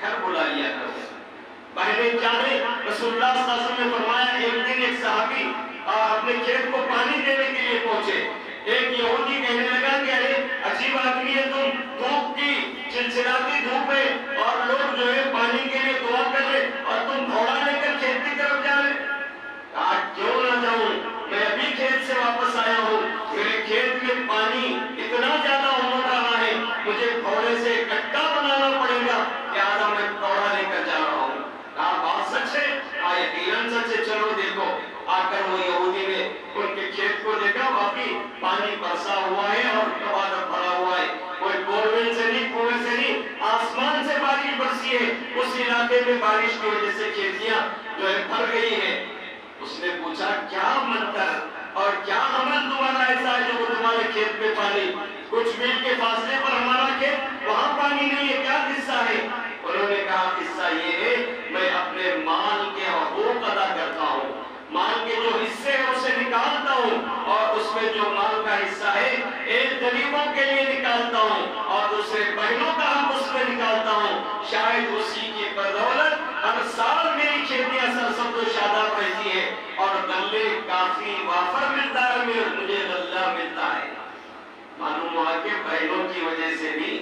گھر بلا لیا کرو۔ بہنیں کیا ہے، رسول اللہ صلی اللہ علیہ وسلم نے فرمایا ایک دن ایک صحابی اپنے کھیت کو پانی دینے کے لیے پہنچے۔ ایک یہودی کہنے لگا کہ ارے عجیب آدمی ہے تم، دھوپ کی چلچلاتی دھوپ ہے اور لوگ جو ہے پانی کے لیے دعا کر رہے اور تم گھوڑا لے کر کھیت کی طرف جا رہے۔ کہا کیوں نہ جاؤں، میں ابھی کھیت سے واپس آیا ہوں، میرے کھیت میں پانی اتنا زیادہ امڑ رہا ہے مجھے گھوڑے سے گڈھا بنانا پڑے گا، لہٰذا میں گھوڑا لے کر جا رہا ہوں۔ کہا بات سچ ہے؟ کہا یقیناً سچ ہے، چلو دیکھو۔ آ کر وہ یہودی نے ان کے کھیت کو دیکھا، واقعی پانی برسا ہوا ہے اور ٹماٹر بھرا ہوا ہے، کوئی بورویل سے نہیں، کنویں سے نہیں، آسمان سے بارش برسی ہے۔ اس علاقے میں بارش کی وجہ سے کھیتیاں جو ہے بھر گئی ہیں۔ اس نے پوچھا کیا منتر اور کیا عمل تمہارا ایسا ہے جو تمہارے کھیت میں پانی، کچھ میل کے فاصلے پر ہمارا کھیت، وہاں پانی نہیں ہے، کیا قصہ ہے؟ انہوں نے کہا قصہ یہ ہے میں اپنے مال کے حقوق ادا کرتا ہوں، مال کے جو حصے ہیں اسے نکالتا ہوں اور اس میں جو مال کا حصہ ہے ایک غریبوں کے لیے نکالتا ہوں اور دوسرے بہنوں کا حق اس میں نکالتا ہوں۔ شاید اسی کی بدولت ہر سال میری کھیتیاں سرسبز و شاداب رہتی ہیں اور غلے کافی وافر ملتا ہے، مجھے غلہ ملتا ہے۔ معلوم ہوا کہ بہنوں کی وجہ سے بھی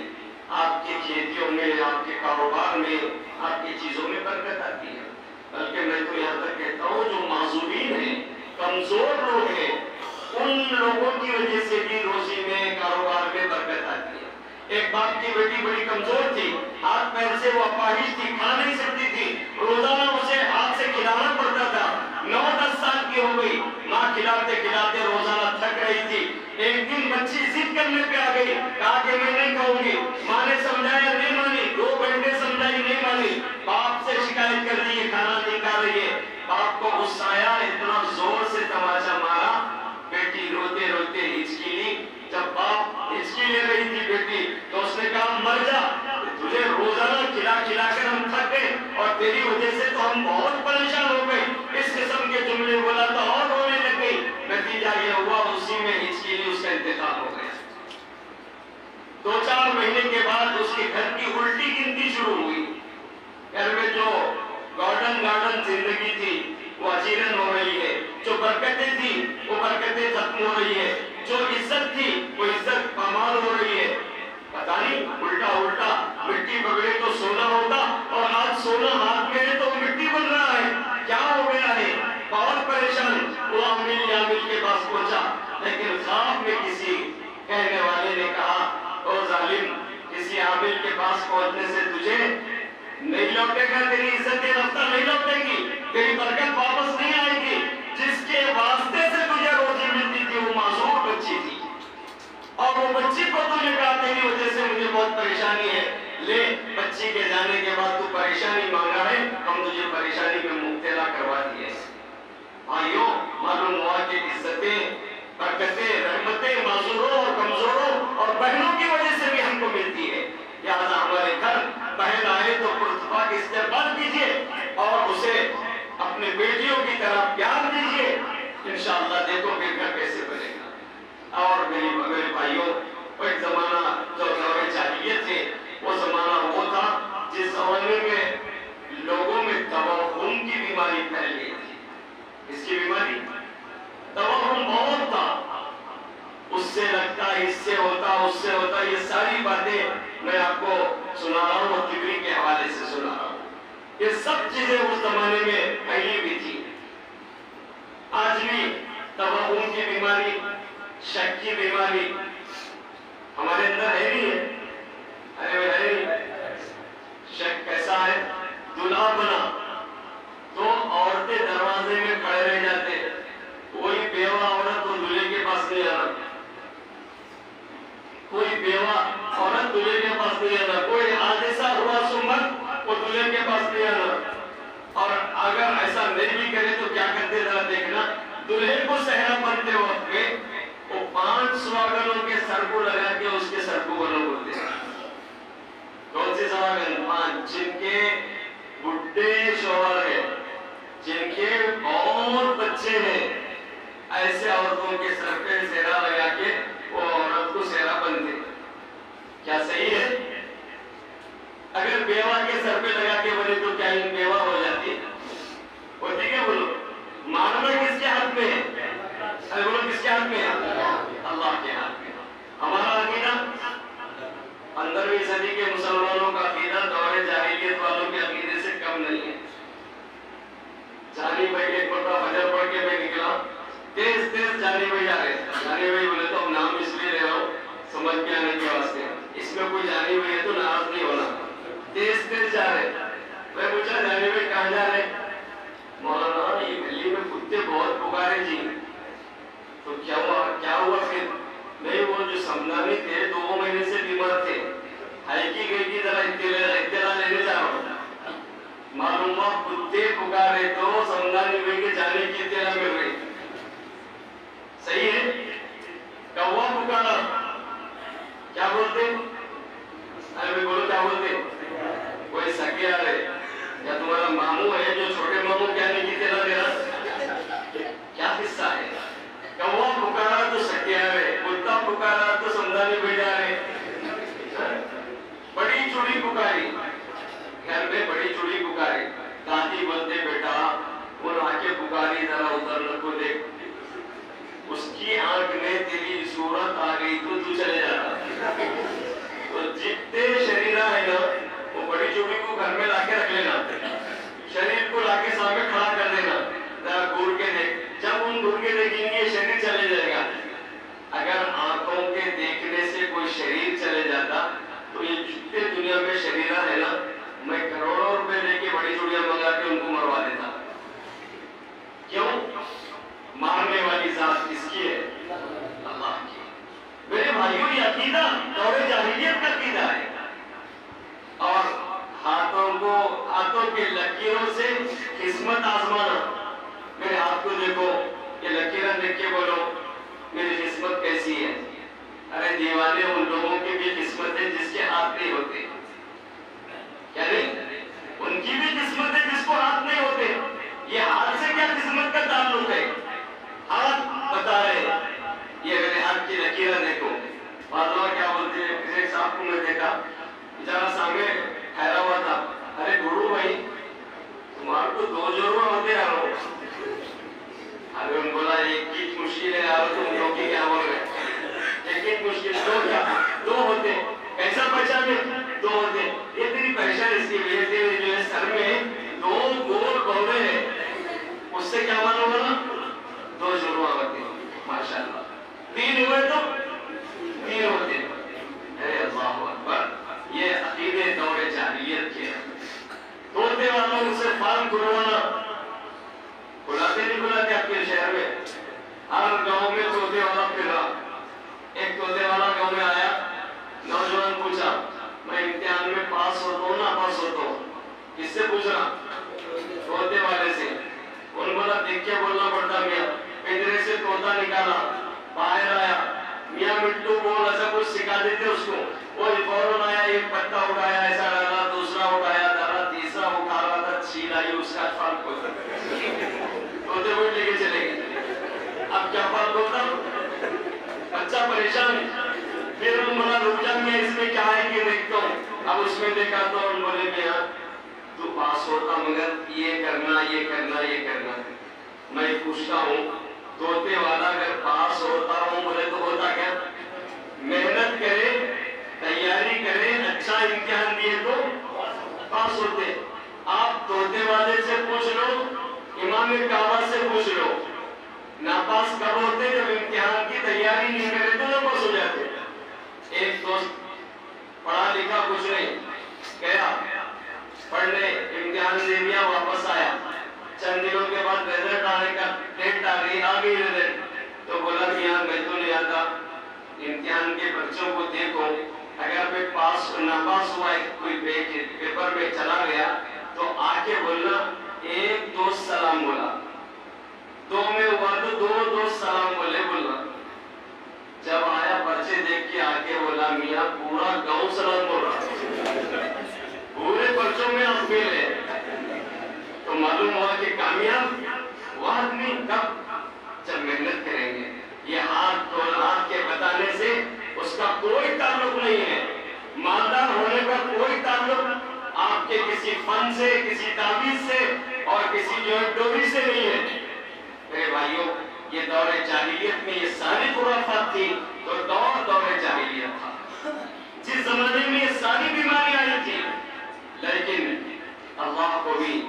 آپ کی کھیتیوں میں، آپ کے کاروبار میں، آپ کی چیزوں میں برکت آتی ہے۔ بلکہ میں تو یہاں تک کہتا ہوں جو معذورین ہیں، کمزور لوگ ہیں، ان لوگوں کی وجہ سے بھی روزی میں، کاروبار میں برکت آتی ہے۔ ایک باپ کی بیٹی بڑی کمزور تھی، ہاتھ پیر سے وہ اپاہج تھی، کھا نہیں سکتی تھی، روزانہ اسے ہاتھ سے کھلانا پڑتا تھا۔ 9-10 سال کی ہو گئی، ماں کھلاتے کھلاتے روزانہ تھک رہی تھی۔ ایک دن بچی ضد کرنے پہ آ گئی، کہا کہ میں نہیں کھاؤں گی۔ ماں نے سمجھایا نہیں مانی، 2 گھنٹے سمجھائی نہیں مانی، باپ سے شکایت کر دی ہے کھانا نہیں کھا رہی ہے۔ باپ کو غصہ آیا، اتنا زور سے تماچا مارا، بیٹی روتے روتے ہچکی لی۔ جب باپ ہچکی لے رہی تھی بیٹی تو اس نے کہا مر جا، تجھے روزانہ کھلا کھلا کر ہم تھک گئے اور تیری وجہ سے تو ہم بہت پریشان ہو گئے۔ اس قسم کے جملے بولا تو اور رونے لگ گئی۔ نتیجہ یہ ہوا اسی میں ہچکی لی، اس کا انتقال ہو گیا۔ 2-4 مہینے کے بعد اس کے گھر کی الٹی گنتی شروع ہوئی۔ گھر میں جو گارڈن زندگی تھی وہ اجیرن ہو رہی ہے، جو برکتیں تھی وہ برکتیں ختم ہو رہی ہے، جو عزت تھی وہ عزت پامال ہو رہی ہے۔ پتہ نہیں الٹا مٹی پکڑے تو سونا ہوتا اور آج سونا ہاتھ میں ہے تو مٹی بن رہا ہے، کیا ہو گیا ہے؟ بہت پریشان وہ عامل کے پاس پہنچا، لیکن خواب میں کسی کہنے والے نے کہا او ظالم، کسی عامل کے پاس پہنچنے سے تجھے نہیں لوٹے گا، تیری عزت رفتہ نہیں لوٹے گی، تیری برکت واپس نہیں آئے گی۔ جس کے واسطے سے تجھے روزی ملتی تھی وہ معذور بچی تھی اور وہ بچی کو تو نے کہا تیری وجہ سے مجھے بہت پریشانی ہے، لے بچی کے جانے کے بعد تو پریشانی مانگا ہے، ہم تجھے پریشانی میں مبتلا کروا دیے۔ بھائیوں معلوم ہوا کہ عزتیں، برکتیں، رحمتیں معذوروں اور کمزوروں اور بہنوں کی وجہ سے بھی ہم کو ملتی ہے۔ لہٰذا ہمارے گھر بہن آئے تو پرتفاق استقبال کیجیے اور اسے اپنے بیٹیوں کی طرح پیار دیجیے، انشاءاللہ دیکھو کہ گھر کیسے بنے گا۔ اور میرے بھائیوں، وہ ایک زمانہ جو دور جاہلیت ہے، وہ زمانہ وہ تھا جس زمانے میں لوگوں میں توہم کی بیماری پھیل گئی تھی۔ اس کی بیماری توہم بہت تھا، اس سے لگتا اس سے ہوتا اس سے ہوتا، یہ ساری باتیں میں آپ کو سنا رہا ہوں اور طبری کے حوالے سے سنا رہا ہوں۔ یہ سب چیزیں اس زمانے میں پھیلی بھی تھی۔ آج بھی توہم کی بیماری، شک کی بیماری ہمارے اندر ہے نہیں ہے؟ ارے ہے نہیں؟ شک کیسا ہے؟ دلہا بنا تو عورتیں دروازے میں کھڑے رہ جاتے، کوئی بیوہ عورت تو دلہے کے پاس نہیں آنا، کوئی بیوہ عورت دلہے کے پاس نہیں آنا، کوئی حادثہ ہوا سو مرد وہ دلہے کے پاس نہیں آنا۔ اور اگر ایسا نہیں بھی کرے تو کیا کرتے ذرا دیکھنا، دلہے کو صحرا بنتے وقت میں وہ 5 سواگنوں کے سر کو لگا کے اس کے سر کو بنا بولتے ہیں۔ کون سی سواگن؟ 5 جن کے بڈھے شوہر ہیں، جن کے بہت بچے ہیں، ایسے عورتوں کے سر پہ سہرا لگا کے وہ عورت کو سہرا بنتے۔ کیا صحیح ہے؟ اگر بیوہ کے سر پہ لگا کے بولے تو کیا ان بیوہ ہو جاتی ہے؟ ہوتی کیا بولو؟ ماننا کس کے ہاتھ میں ہے؟ ارے بولو کس کے ہاتھ میں ہے؟ اللہ کے ہاتھ میں. ہمارا عقیدہ 15ویں صدی کے مسلمانوں کا عقیدہ دور جاہلیت والوں کے عقیدے سے کم نہیں ہے. جانی بھائی ایک مرتبہ فجر پڑھ کے میں نکلا، تیز تیز جانی بھائی جا رہے تھے. جانی بھائی بولے تو نام اس لیے لے رہا ہوں سمجھ میں آنے کے واسطے، اس میں کوئی جانی بھائی ہے تو ناراض نہیں ہونا. تیز تیز جا رہے. میں پوچھا جانی بھائی کہاں جا رہے؟ مولانا یہ گلی میں کتے بہت پکارے جی. تو کیا ہوا پھر؟ نہیں وہ جو سمدانی تھے 2 مہینے سے بیمار تھے، ہائی کی گئی کی ذرا اطلاع لینے جا رہا ہوں. معلوم ہوا کتے پکارے تو سمدانی بھائی کے جانے کی اطلاع مل رہی. صحیح ہے؟ کوا پکارا کیا بولتے؟ ارے بولو کیا بولتے؟ کوئی سکے آ رہے یا تمہارا ماموں ہے جو چھوٹے ماموں کیا نہیں کی اطلاع دے رہا؟ کیا قصہ ہے؟ کوا پکارا تو سکے آ رہے، کتا پکارا تو سمدانی بھائی جا رہے. بڑی چوڑی پکاری، گھر میں بڑی چوڑی پکاری. دادی بولتے بیٹا وہ آ کے پکاری ذرا ادھر کو دیکھ. اس کی آنکھ میں تیری صورت آ گئی تو تو چلے جاتا. تو جتنے شریرہ ہے نا وہ بڑی چوڑی کو گھر میں لا کے رکھ لینا، شریر کو لا کے سامنے کھڑا کر دینا، ذرا گھور کے دیکھ. جب ان گھور کے دیکھیں گے شریر چلے جائے گا. اگر آنکھوں کے دیکھنے سے کوئی شریر چلے جاتا تو یہ جتنے دنیا میں شریرہ ہے نا میں کروڑوں روپے دے کے بڑی چوڑیاں منگا کے ان کو مروا دیتا. کیوں؟ مارنے والی ذات کس کی ہے؟ اللہ کی. میرے بھائیوں یہ عقیدہ دور جاہلیت کا عقیدہ ہے. اور ہاتھوں کے لکیروں سے قسمت آزمانا. میرے ہاتھ کو دیکھو، یہ لکیریں دیکھ کے بولو میری قسمت کیسی ہے. ارے دیوانے ان لوگوں کی بھی قسمت ہے جس کے ہاتھ نہیں ہوتے. کیا نہیں؟ ان کی بھی قسمت ہے جس کو ہاتھ نہیں ہوتے. یہ ہاتھ سے کیا قسمت کا تعلق ہے؟ ہاتھ بتا رہے یہ میرے ہاتھ کی لکیریں دیکھو. بادلہ کیا بولتے ہیں؟ ایک صاحب کو میں دیکھا بیچارہ سامنے ٹھہرا ہوا تھا. ارے گرو بھائی تمہارے کو 2 جوڑوا ہوتے آ رہو. ارے ان بولا ایک کی مشکل ہے آ رہا تم 2 کی کیا بول رہے؟ ایک مشکل 2 کیا 2 ہوتے. کیسا پہچانے 2 ہوتے؟ یہ تیری پہچان اس کی وجہ سے جو ہے سر میں 2 گول بولے ہیں. اس سے کیا معلوم ہونا؟ 2 جوڑوا ہوتے. ماشاءاللہ 3 ہوئے تو 3 ہوتے. ارے اللہ اکبر. یہ عقیدے دور جاہلیت کے ہیں. طوطے والوں سے فارم کھلوانا. کھلاتے نہیں کھلاتے آپ کے شہر میں؟ ہر گاؤں میں طوطے والا پھر رہا. ایک طوطے والا گاؤں میں آیا. نوجوان پوچھا میں امتحان میں پاس ہوتا ہوں نا پاس ہوتا ہوں؟ کس سے پوچھ رہا؟ طوطے والے سے. ان بولا دیکھ کے بولنا پڑتا. میاں پنجرے سے طوطا نکالا باہر آیا. میاں مٹو بول ایسا کچھ سکھا دیتے اس کو. وہ فوراً آیا ایک پتا اٹھایا ایسا ڈالا دوسرا اٹھایا ڈالا تیسرا اٹھا رہا تھا چھیل آئی اس کا فرق ہوتا. طوطے کو لے کے چلے گئے. اب کیا فرق ہوتا؟ بچہ پریشان. پھر ان بولا رک جا میں اس میں کیا ہے کہ دیکھتا ہوں. اب اس میں دیکھا تو ان بولے میاں تو پاس ہوتا مگر یہ کرنا یہ کرنا یہ کرنا. میں پوچھتا ہوں طوطے والا اگر پاس ہوتا ہوں بولے تو ہوتا کیا؟ محنت کرے تیاری کرے اچھا امتحان دیے تو پاس ہوتے. آپ طوطے والے سے پوچھ لو امام کعبہ سے پوچھ لو ناپاس کب ہوتے؟ جب امتحان کی تیاری نہیں کرے تو ناپاس ہو جاتے. ایک دوست پڑھا لکھا کچھ نہیں گیا پڑھنے امتحان دے دیا واپس آیا. چند دنوں کے بعد رزلٹ آنے کا ڈیٹ آ گئی رزلٹ. تو بولا میاں میں تو نہیں آتا امتحان کے بچوں کو دیکھو اگر میں پاس ناپاس ہوا ہے کوئی پیپر میں چلا گیا تو آ کے بولنا ایک دوست سلام بولا. 2 میں ہوا تو 2 دوست سلام بولے بولنا. جب آیا بچے دیکھ کے آگے بولا میاں پورا گاؤں سلام بول رہا. پورے بچوں میں آپ فیل ہے. تو معلوم ہوا کہ کامیاب وہ آدمی کب؟ جب محنت کریں گے. یہ ہاتھ کے بتانے سے اس کا کوئی تعلق نہیں ہے. آپ کے کسی فن سے، کسی تعویذ سے اور کسی جو ہے ڈوری سے نہیں ہے۔ میرے بھائیوں، یہ دور جاہلیت میں یہ ساری خرافات تھی، تو دور جاہلیت تھا، جس زمانے میں یہ ساری بیماریاں آئی تھی، لیکن اللہ کو بھی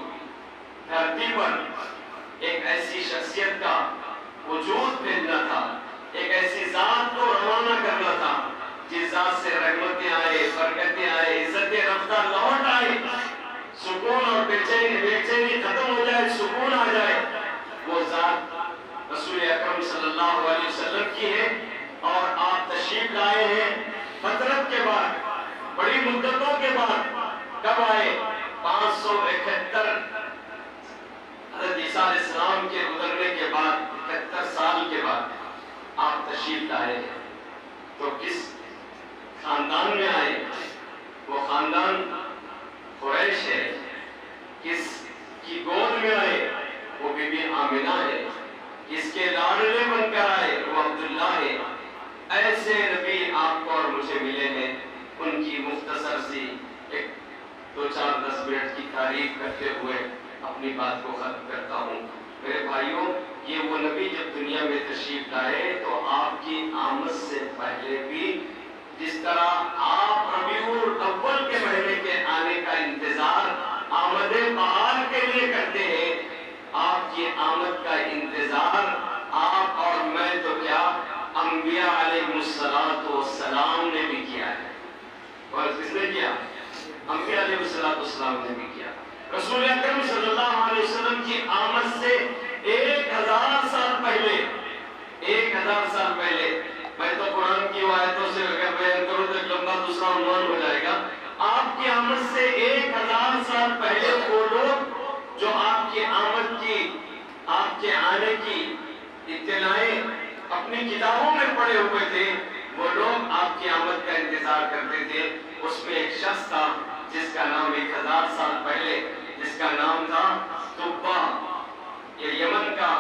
دھرتی پر ایک ایسی شخصیت کا وجود بھیجنا تھا، ایک ایسی ذات کو روانہ کرنا تھا جس ذات سے رحمتیں آئے، برکتیں آئے، عزتیں رفتہ لوٹ آئے، سکون اور بے چینی ختم ہو جائے، سکون آ جائے۔ وہ ذات رسول اکرم صلی اللہ علیہ وسلم کی ہے، اور آپ تشریف لائے ہیں فترت کے بعد، بڑی مدتوں کے بعد۔ کب آئے؟ 571 حضرت عیسیٰ علیہ السلام کے گزرنے کے بعد، 71 سال کے بعد آپ تشریف لائے ہیں۔ تو کس خاندان میں آئے؟ وہ خاندان قریش ہے۔ کس کی گود میں آئے؟ وہ بی بی آمنہ ہے۔ کس کے لاڈلے بن کر آئے؟ وہ عبداللہ ہے۔ ایسے نبی آپ کو اور مجھے ملے ہیں، ان کی مختصر سی ایک 2-4-10 منٹ کی تعریف کرتے ہوئے اپنی بات کو ختم کرتا ہوں۔ میرے بھائیوں، یہ وہ نبی جب دنیا میں تشریف لائے تو آپ کی آمد سے پہلے بھی جس طرح آپ ربیع الاول کے مہینے کے آنے کا انتظار آمد بہار کے لیے کرتے ہیں، آپ کی آمد کا انتظار آپ اور میں تو کیا، انبیاء علیہ السلام نے بھی کیا ہے۔ اور کس نے کیا؟ انبیاء علیہ السلام نے بھی کیا۔ رسول اکرم صلی اللہ علیہ وسلم کی آمد سے 1000 سال پہلے، 1000 سال پہلے، میں تو قرآن کی آیتوں سے اگر بیان کروں تو ایک لمبا دوسرا عنوان ہو جائے گا۔ آپ کی آمد سے 1000 سال پہلے وہ لوگ جو آپ کی آمد کی، آپ کے آنے کی اطلاعیں اپنی کتابوں میں پڑے ہوئے تھے، وہ لوگ آپ کی آمد کا انتظار کرتے تھے۔ اس میں ایک شخص تھا جس کا نام 1000 سال پہلے، جس کا نام تھا تبا، یہ یمن کا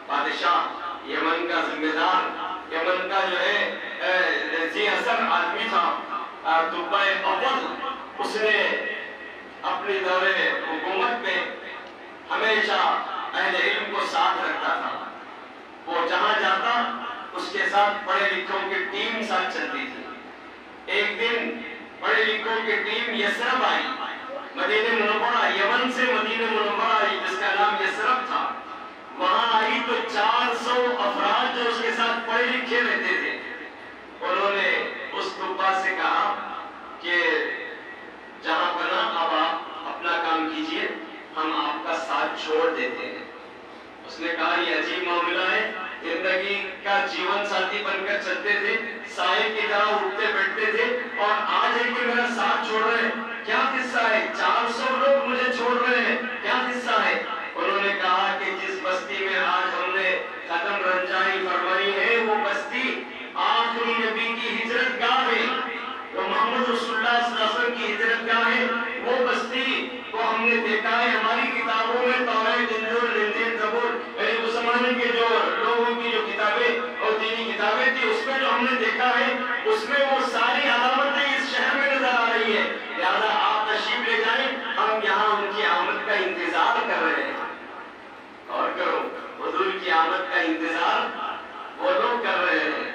بادشاہ، یمن کا ذمہ دار، یمن کا جو ہے ذی اثر آدمی تھا تبا اول۔ اس نے اپنی دور حکومت میں ہمیشہ اہل علم کو ساتھ رکھتا تھا۔ وہ جہاں جاتا اس کے ساتھ پڑھے لکھوں کی ٹیم ساتھ چلتی تھی۔ ایک دن پڑھے لکھوں کی ٹیم یثرب آئی، مدینہ منورہ، یمن سے مدینہ منورہ آئی، جس کا نام یثرب تھا۔ وہاں آئی تو 400 افراد جو اس کے ساتھ پڑھے لکھے رہتے تھے، انہوں نے اس طبا سے کہا کہ جہاں بنا اب آپ اپنا کام کیجئے، ہم آپ کا ساتھ چھوڑ دیتے ہیں۔ اس نے کہا یہ عجیب معاملہ ہے، زندگی کا جیون ساتھی بن کر چلتے تھے، سائے کی طرح اٹھتے بیٹھتے تھے، اور آج ہے کہ میرا ساتھ چھوڑ رہے ہیں، کیا قصہ ہے؟ 400 لوگ مجھے چھوڑ رہے ہیں، کیا قصہ ہے؟ انہوں نے کہا کہ جس بستی میں آج ہم نے قدم رنجائی فرمائی ہے، وہ بستی آخری نبی کی ہجرت گاہ ہے، وہ محمد رسول اللہ صلی اللہ علیہ وسلم کی ہجرت گاہ ہے۔ وہ بستی کو ہم نے دیکھا ہے ہماری کتابوں میں، توریت، انجیل، زبور، اس زمانے کے جو لوگوں کی جو کتابیں اور دینی کتابیں تھی، اس میں جو ہم نے دیکھا ہے، اس میں وہ ساری علامتیں اس شہر میں نظر آ رہی ہے۔ لہذا آپ تشریف لے جائیں، ہم یہاں ان کی آمد کا انتظار کر رہے ہیں۔ اور کرو، حضور کی آمد کا انتظار وہ لوگ کر رہے ہیں،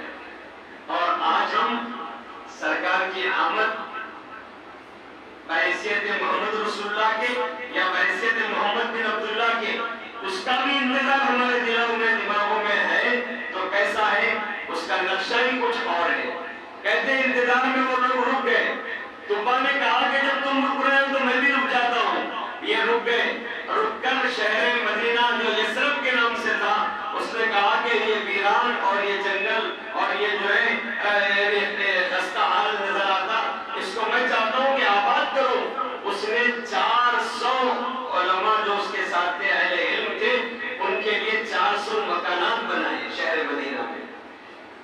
اور آج ہم سرکار کی آمد بحیثیت محمد رسول اللہ کے یا بحیثیت محمد بن عبداللہ کے، اس کا بھی انتظار ہمارے دلوں میں، دماغوں میں ہے۔ تو کیسا ہے؟ اس کا نقشہ ہی کچھ اور ہے۔ کہتے ہیں انتظار میں وہ لوگ رک گئے۔ تبا نے کہا کہ جب تم رک رہے ہو تو میں بھی رک جاتا ہوں۔ یہ رک گئے، رک کر شہر مدینہ جو یثرب کے نام سے تھا، اس نے کہا کہ یہ ویران اور یہ جنگل اور یہ جو ہے خستہ حال نظر آتا، اس کو میں چاہتا ہوں کہ آباد کرو۔ اس نے 400 علماء جو اس کے ساتھ تھے، اہل علم تھے، ان کے لیے 400 مکانات بنائے شہر مدینہ میں۔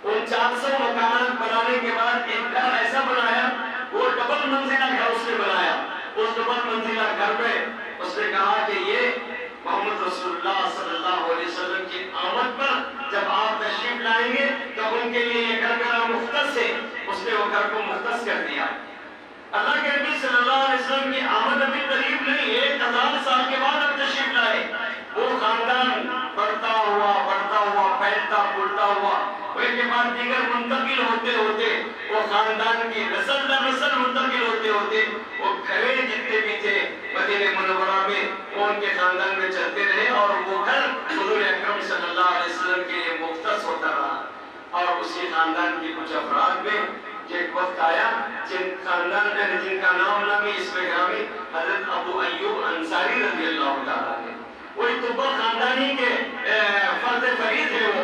ان 400 مکانات بنانے کے بعد ایک گھر ایسا بنایا، وہ ڈبل منزلہ گھر اس نے بنایا۔ اس ڈبل منزلہ گھر میں اس نے کہا کہ یہ محمد رسول اللہ صلی اللہ علیہ وسلم کی آمد پر جب آپ تشریف لائیں گے تو ان کے لیے یہ گھر میرا مختص ہے۔ اس نے وہ گھر کو مختص کر دیا۔ اللہ کے نبی صلی صلی اللہ علیہ وسلم کی آمد ابھی قریب نہیں، 1000 سال کے بعد اب تشریف لائے۔ وہ خاندان بڑھتا ہوا پھیلتا پھولتا ہوا، ان کے بعد دیگر منتقل ہوتے ہوتے وہ خاندان کی نسل در نسل منتقل ہوتے ہوتے وہ گھریں جتنے بھی تھے مدینہ منورہ میں وہ ان کے خاندان میں چلتے رہے، اور وہ گھر حضور اکرم صلی اللہ علیہ وسلم کے لیے مختص ہوتا رہا۔ اور اسی خاندان کی کچھ افراد میں ایک وقت آیا جن کا نام نامی اسم گرامی حضرت ابو ایوب انصاری رضی اللہ تعالیٰ نے، وہی طبہ خاندانی کے فرد فرید ہے وہ،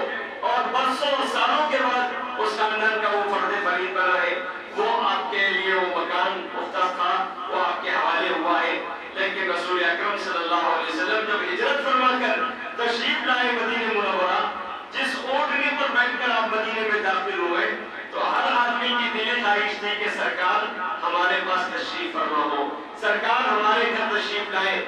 اور برسوں سالوں کے بعد اس خاندان کا وہ فرد فرید بنا ہے۔ وہ آپ کے لیے وہ مکان مختص تھا، وہ آپ کے حوالے ہوا ہے، لیکن رسول اکرم صلی اللہ علیہ وسلم جب ہجرت فرما کر تشریف لائے مدینہ منورہ، جس اونٹنی پر بیٹھ کر آپ مدینے میں داخل ہوئے تو ہر آدمی کی دلی خواہش تھی کہ سرکار ہمارے پاس تشریف فرما ہو، سرکار ہمارے گھر تشریف لائے۔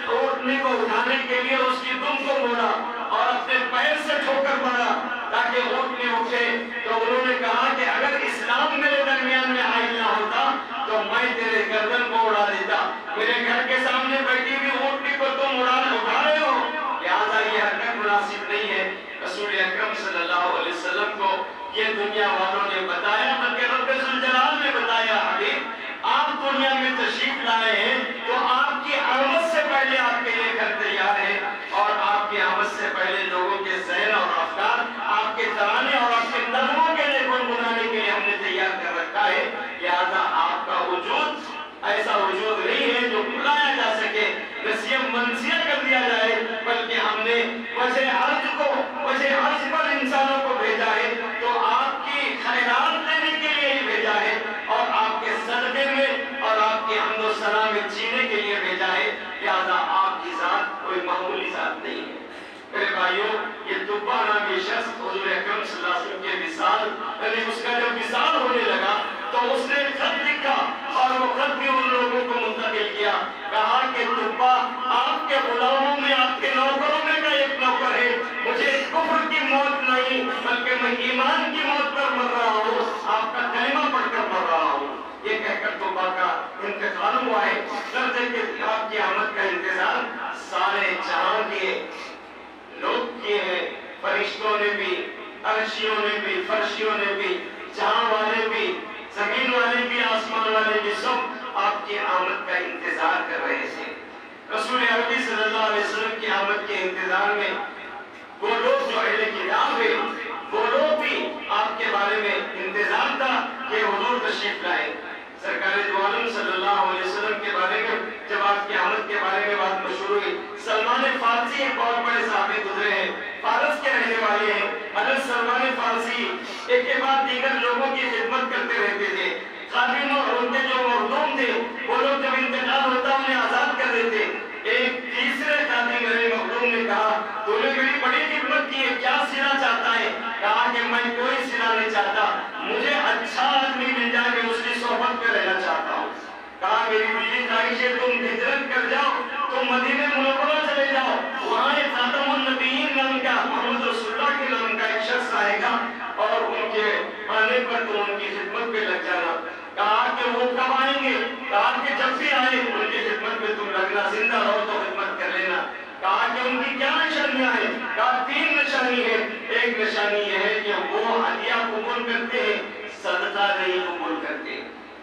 اونٹنی کو اٹھانے کے لیے اس کی دم کو موڑا اور اپنے پیر سے ٹھوکر مارا تاکہ اونٹنی اٹھے، تو انہوں نے کہا کہ اگر اسلام میرے درمیان میں عائد نہ ہوتا تو میں تیرے گردن کو اڑا دیتا، میرے گھر کے سامنے بیٹھی ہوئی اونٹنی کو تم اٹھا رہے ہو، لہٰذا یہ حرکت مناسب نہیں ہے۔ رسول اکرم صلی اللہ علیہ وسلم کو یہ دنیا والوں نے بتایا، بلکہ رب ذوالجلال نے بتایا، حبیب آپ دنیا میں تشریف لائے ہیں تو آپ کی آمد سے پہلے آپ کے لیے گھر تیار ہے، اور آپ کی آمد سے پہلے لوگوں کے ذہن اور افکار آپ کے ترانے اور آپ کے نغموں کے لیے گنگنانے کے لیے ہم نے تیار کر رکھا ہے، لہٰذا آپ کا وجود ایسا وجود نہیں ہے جو بلایا جا سکے، نسیہ منسیہ کر دیا جائے، بلکہ ہم نے وجہ عرض پر انسانوں کو بھیجا ہے تو آپ کی خیرات دینے کے لیے ہی بھیجا ہے، اور آپ کے صدقے میں اور آپ کی حمد و ثنا میں جینے کے لیے بھیجا ہے، لہذا آپ کی ذات کوئی معمولی ذات نہیں ہے۔ میرے بھائیوں، یہ طبہ نامی شخص حضور اکرم صلی اللہ علیہ وسلم کے وصال، یعنی اس کا جب وصال ہونے لگا تو اس نے خط لکھا، اور وہ خط بھی ان لوگوں کو منتقل کیا، کہا کہ طبہ آپ کے غلاموں میں آپ کے نوکروں میں کا ایک نوکر ہے، مجھے کفر کی موت نہیں بلکہ میں ایمان کی موت پر مر رہا ہوں، آپ کا کلمہ پڑھ کر مر رہا ہوں۔ یہ کہہ کر طبہ کا انتقال ہوا ہے۔ درجے کے آپ کی آمد کا انتظار سارے جہاں کے لوگ کیے ہیں، فرشتوں نے بھی، عرشیوں نے بھی، فرشیوں نے بھی، جہاں والے بھی، زمین والے بھی، آسمان والے بھی، سب آپ کی آمد کا انتظار کر رہے تھے۔ رسول عربی صلی اللہ علیہ وسلم کی آمد کے انتظار میں وہ لوگ جو اہل کتاب ہیں وہ لوگ بھی آپ کے بارے میں انتظار تھا کہ حضور تشریف لائے۔ سرکار دو عالم صلی اللہ علیہ وسلم کے بارے میں جب آپ کی آمد کے بارے میں بات مشہور ہوئی، سلمان فارسی ایک بہت بڑے صحابی گزرے ہیں، فارس کے رہنے والے ہیں۔ حضرت سلمان فارسی ایک کے بعد دیگر لوگوں کی خدمت کرتے رہتے تھے، خادم اور ان کے جو مخدوم تھے وہ لوگ جب انتقال ہوتا انہیں آزاد کر دیتے۔ ایک تیسرے خادم میرے مخدوم نے کہا تو نے میری بڑی خدمت کی ہے، کیا صلہ چاہتا ہے؟ کہا کہ میں کوئی صلہ نہیں چاہتا، مجھے اچھا آدمی مل جائے، میں اس کی صحبت میں رہنا چاہتا ہوں۔ کہا میری دلی خواہش ہے تم ہجرت کر جاؤ، تم مدینہ منورہ چلے جاؤ، وہاں ایک خاتم النبیین نام کا محمد رسول اللہ کے نام کا ایک شخص آئے گا اور ان کے آنے پر تم ان کی خدمت پہ لگ جانا۔ کہا کہ وہ کب آئیں گے؟ کہا کہ جب بھی آئے ان کی خدمت میں تم لگنا، زندہ رہو تو خدمت کر لینا۔ کہا کہ ان کی کیا نشانیاں ہیں؟ کہا 3 نشانی ہے۔ ایک نشانی یہ ہے کہ وہ ہدیہ قبول کرتے ہیں، صدقہ نہیں قبول کرتے۔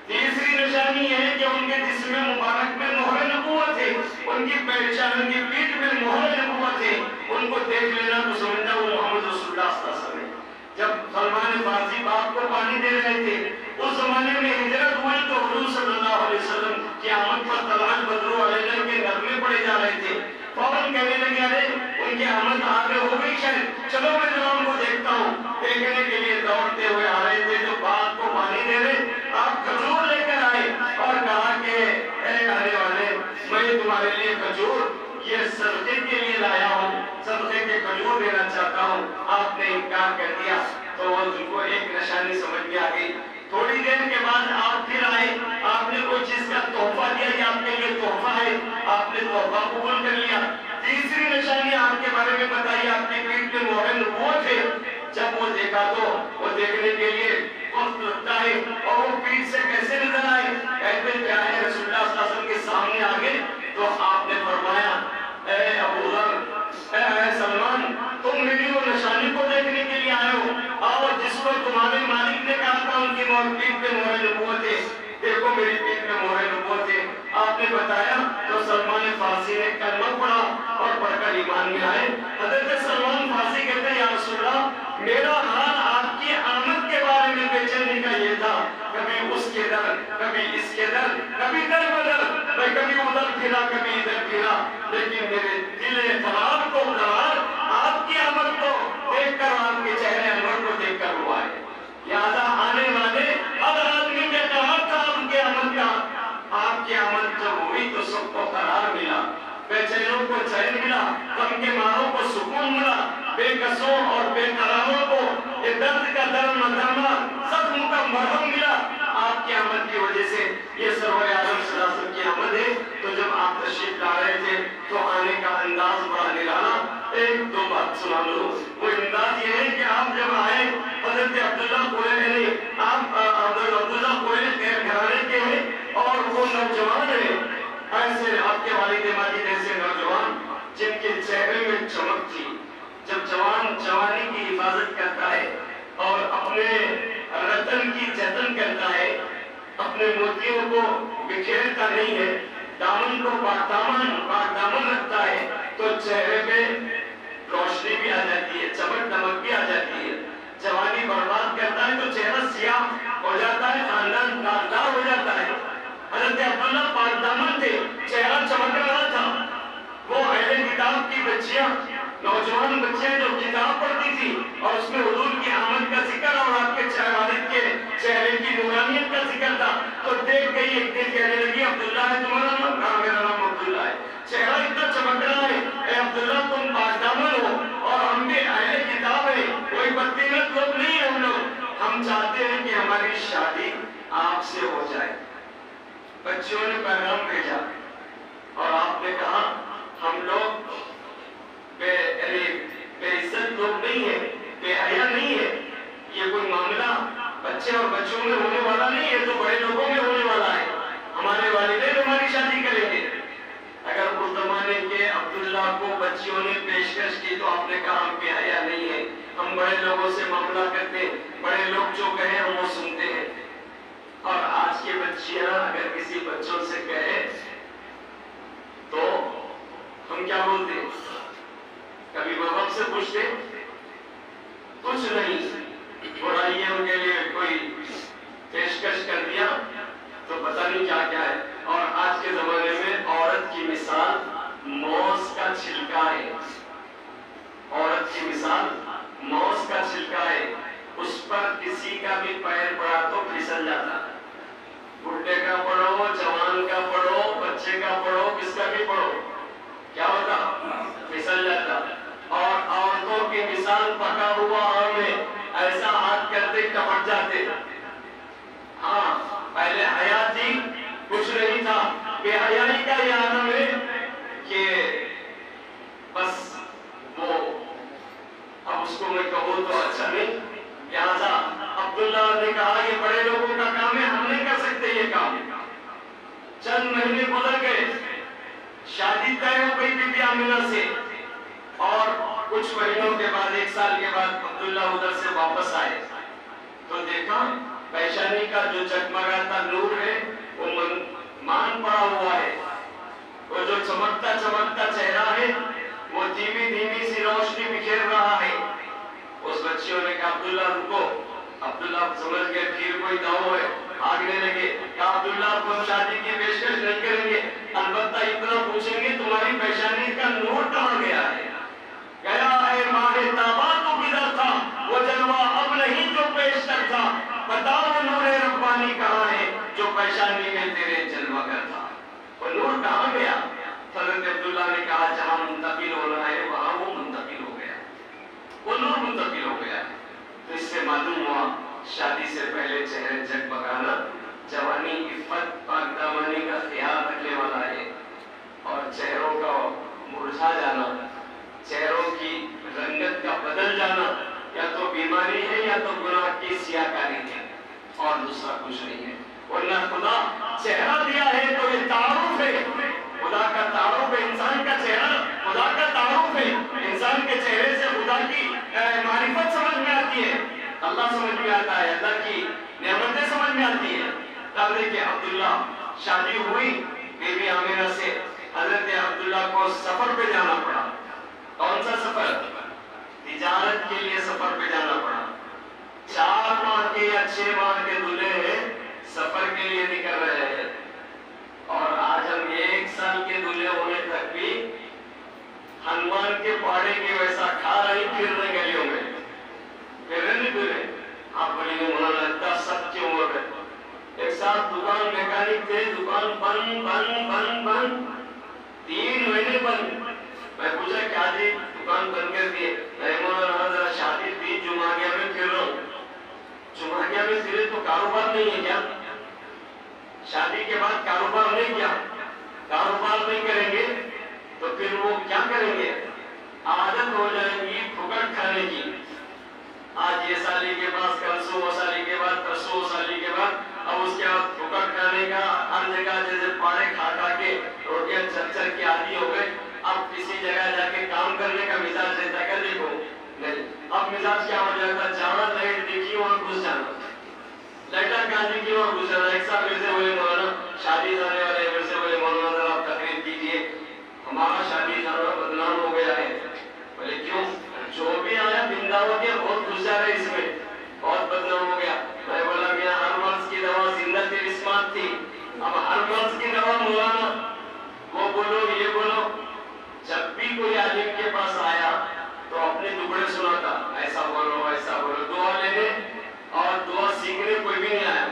تیسری نشانی یہ ہے کہ ان کے جسم مبارک میں مہر نبوت ہے، ان کی پہچان، ان کی پیٹھ میں مہر نبوت ہے، ان کو دیکھ لینا تو سمجھنا وہ محمد رسول اللہ صلی اللہ علیہ وسلم ہے۔ جب سلمان فارسی باپ کو پانی دے رہے تھے اس زمانے میں ہجرت ہوئی تو حضور صلی اللہ علیہ وسلم کی آمد پر طلعت بدر علیہ کے نغمے پڑے جا رہے تھے، فوراً کہنے لگے ارے ان کی آمد آگے ہو گئی شاید، چلو میں جوان کو دیکھتا ہوں۔ دیکھنے کے لیے دوڑتے ہوئے آ رہے تھے جو باپ کو پانی دے رہے، آپ کھجور لے کر آئے اور کہا کہ اے آنے والے میں تمہارے لیے کھجور یہ صدقے کے لیے لایا ہوں، صدقے کے کھجور دینا چاہتا ہوں۔ آپ نے انکار کر دیا تو وہ ان کو ایک نشانی سمجھ میں آ گئی۔ تھوڑی دیر کے بعد آپ پھر آئے، آپ نے کوئی چیز کا تحفہ دیا، یہ آپ کے لیے تحفہ ہے، آپ نے تحفہ قبول کر لیا۔ تیسری نشانی آپ کے بارے میں بتائی، آپ کی پیٹھ میں مہر نبوت ہے۔ جب وہ دیکھا تو وہ دیکھنے کے لیے وقت لگتا ہے اور وہ پیٹھ سے کیسے نظر آئے؟ دیکھو میری پیٹھ میں مہر نبوت ہے. آپ نے بتایا تو سلمان فارسی نے کلمہ پڑھا اور پڑھ کر ایمان میں آئے. حضرت سلمان فارسی کہتے ہیں یا رسول اللہ میرا حال آپ کی آمد کے بارے میں بے چینی کا یہ تھا, کبھی اس کے در کبھی اس کے در, کبھی در بدر, میں کبھی ادھر پھرا کبھی ادھر پھرا, لیکن میرے دل فرار کو قرار آپ کی آمد کو دیکھ کر, آپ کے چہرے انور کو دیکھ کر ہوا ہے. لہذا آنے والے ہر آدمی کے قرار تھا ان کے آمد کا. آپ کی آمد جب ہوئی تو سب کو قرار ملا, بے چینوں کو چین ملا, غم کے ماروں کو سکون ملا, بے قصوں اور بے قراروں کو یہ درد کا درم نظرنا زخم کا مرہم ملا. آپ کی آمد کی وجہ سے یہ سرور عالم صلی اللہ علیہ وسلم کی آمد ہے. تو جب آپ تشریف لا رہے تھے تو آنے کا انداز بڑا نرالا. ایک دو بات سنا لوں. وہ انداز یہ ہے کہ آپ جب آئے حضرت عبداللہ قریشی, آپ عبداللہ قریشی غیر گھرانے کے ہیں اور وہ نوجوان ہیں, ایسے آپ کے والد ماجد ایسے نوجوان جن کے چہرے میں چمک تھی. جب جوان جوانی کی حفاظت کرتا ہے اور اپنے رتن کی جتن کرتا ہے, اپنے موتیوں کو بکھیرتا نہیں ہے, دامن کو پاک دامن رکھتا ہے, تو چہرے پہ روشنی بھی آ جاتی ہے, چمک دمک بھی آ جاتی ہے. جوانی برباد کرتا ہے تو چہرہ سیاہ ہو جاتا ہے, خاندان داغدار ہو جاتا ہے. حضرت عبداللہ پاک دامن تھے, چہرہ چمک رہا تھا. وہ اہل کتاب کی بچیاں, نوجوان بچیاں جو کتاب پڑھتی تھی اور اس میں حضور کی آمد کا ذکر اور آپ کے والد کے چہرے کی نورانیت کا ذکر تھا, تو دیکھ گئی ایک دن کہنے لگی عبداللہ ہے تمہارا نام؟ کہا میرا نام عبداللہ ہے. چہرہ اتنا چمک رہا ہے, اے عبداللہ تم پاک دامن ہو اور ہم بھی اہل کتاب ہیں, کوئی بدقیمت لوگ نہیں ہیں ہم لوگ. ہم چاہتے ہیں کہ ہماری شادی آپ سے ہو جائے. بچوں نے پیغام بھیجا اور آپ نے کہا ہم لوگ بے عزت لوگ نہیں ہیں, بے حیا نہیں ہے. یہ کوئی معاملہ بچے اور بچوں میں ہونے والا نہیں ہے, تو بڑے لوگوں میں ہونے والا ہے. ہمارے والدین ہماری شادی کریں گے. اگر اس زمانے کے عبداللہ کو بچیوں نے پیشکش کی تو آپ نے کہا ہم بے حیا نہیں ہے, ہم بڑے لوگوں سے معاملہ کرتے ہیں, بڑے لوگ جو کہیں ہم وہ سنتے ہیں. اور آج کے بچیاں اگر کسی بچوں سے کہے تو ہم کیا بولتے ہیں؟ کبھی ماں باپ سے پوچھتے کچھ نہیں, برائیوں کے لیے کوئی پیشکش کر دیا تو پتہ نہیں کیا کیا ہے. اور آج کے زمانے میں عورت کی مثال موز کا چھلکا ہے. عورت کی مثال موز کا چھلکا ہے, اس پر کسی کا بھی پیر پڑا تو پھسل جاتا. بڈھے کا پڑھو, جوان کا پڑھو, بچے کا پڑھو, کس کا بھی پڑھو, کیا ہوتا؟ پھسل جاتا. اور عورتوں کی مثال پکا ہوا آم ہے, ایسا ہاتھ کرتے ٹپک جاتے. ہاں پہلے حیا تھی, کچھ نہیں تھا. بے حیائی کا یہ عالم ہے کہ بس وہ, اب اس کو میں کہوں تو اچھا نہیں. لہذا عبداللہ نے کہا یہ بڑے لوگوں کا کام ہے, ہم نہیں کر سکتے یہ کام. چند مہینے گزر گئے, شادی طے ہو گئی بی بی آمنہ سے, اور کچھ مہینوں کے بعد, ایک سال کے بعد عبداللہ ادھر سے واپس آئے تو دیکھا پیشانی کا جو جگمگاتا نور ہے وہ مان پڑا ہوا ہے. وہ جو چمکتا چمکتا چہرہ ہے وہ دھیمی دھیمی سی روشنی بکھیر رہا ہے. اس بچیوں نے کہا عبداللہ رکو. عبداللہ سمجھ گئے پھر کوئی داؤ ہے, بھاگنے لگے. کہا عبداللہ آپ ہم شادی کی پیشکش نہیں کریں گے, البتہ اتنا پوچھیں گے تمہاری پیشانی کا نور کہاں گیا ہے. گیا اے ماہ تابا تو کدھر تھا, وہ جلوہ اب نہیں جو پیشتر تھا. بتاؤ نور ربانی کہاں ہے جو پیشانی میں تیرے جلوہ کر تھا. وہ نور کہاں گیا؟ حضرت عبداللہ نے کہا جہاں منتقل ہونا ہے وہاں وہ منتقل ہو گیا, وہ نور منتقل ہو گیا. تو اس سے معلوم ہوا شادی سے پہلے چہرے جگمگانا جوانی عفت پاک دامانی کا خیال رکھنے والا ہے, اور چہروں کا مرجھا جانا, چہروں کی رنگت کا بدل جانا یا تو بیماری ہے یا تو گناہ کی سیاہکاری ہے, اور دوسرا کچھ نہیں ہے. ورنہ خدا چہرہ دیا ہے تو یہ تعارف ہے, خدا کا تعارف ہے. انسان کا چہرہ خدا کا تعارف ہے. انسان کے چہرے سے خدا کی معرفت سمجھ میں آتی ہے, اللہ سمجھ میں آتا ہے, اللہ کی نعمتیں سمجھ میں آتی ہے. حضرت عبداللہ شادی ہوئی بی بی آمینہ سے، حضرت عبداللہ کو سفر پہ جانا پڑا۔ کون سا سفر؟ تجارت کے لیے سفر پہ جانا پڑا۔ 4 ماہ کے یا 6 ماہ کے دلہے سفر کے لیے نکل رہے ہیں، اور آج ہم 1 سال کے دلہے ہونے تک بھی ہنومان کے پہاڑے کے ویسا کھا رہے پھر رہے گلیوں میں، پھر رہے نہیں پھر رہے۔ آپ بولیں گے مولانا اتنا سب کیوں ہو رہے؟ ایک ساتھ دکان میکینک تھے، دکان بند بند بند بند 3 مہینے بند۔ میں پوچھا کیا جی دکان بند کر دیے؟ نہیں مولانا ذرا شادی تھی جمعہ میں پھر رہا ہوں۔ جمعہ میں پھرے تو کاروبار نہیں ہے کیا؟ شادی کے بعد کاروبار نہیں کیا؟ کاروبار نہیں کریں گے تو پھر وہ کیا کریں گے؟ عادت ہو جائے گی پھکٹ کھانے کی۔ آج یہ سالی کے بعد کل سو سالی کے بعد پرسوں سالی کے بعد اب اس کے بعد پھکٹ کھانے کا ہر جگہ جیسے پاڑے کھا کھا کے روٹیاں چر چر کے عادی ہو گئے۔ اب کسی جگہ جا کے کام کرنے کا مزاج رہتا ہے کیا؟ دیکھو نہیں، اب مزاج کیا ہو جاتا ہے؟ جہاں لائٹ دیکھی وہاں گھس جانا، لائٹر کہاں دیکھی وہاں گھس جانا۔ ایک ساتھ میرے سے بولے مولانا شادی جانے والے میرے سے بولے مولانا ذرا آپ تقریر کیجیے، ہمارا شادی جانا بدنام ہو گیا ہے۔ بولے کیوں؟ جو بھی آیا بنداوا کے بہت گھس جا رہے اس میں، بہت بدنام ہو گیا۔ میں بولا میاں ہر مرض کی دوا زندہ تیری اسمات تھی، اب ہر مرض کی دوا مولانا وہ بولو یہ بولو۔ جب بھی کوئی عالم کے پاس آیا تو اپنے ٹکڑے سناتا، ایسا بولو ایسا بولو، دعا لینے اور دعا سیکھنے کوئی بھی نہیں آیا۔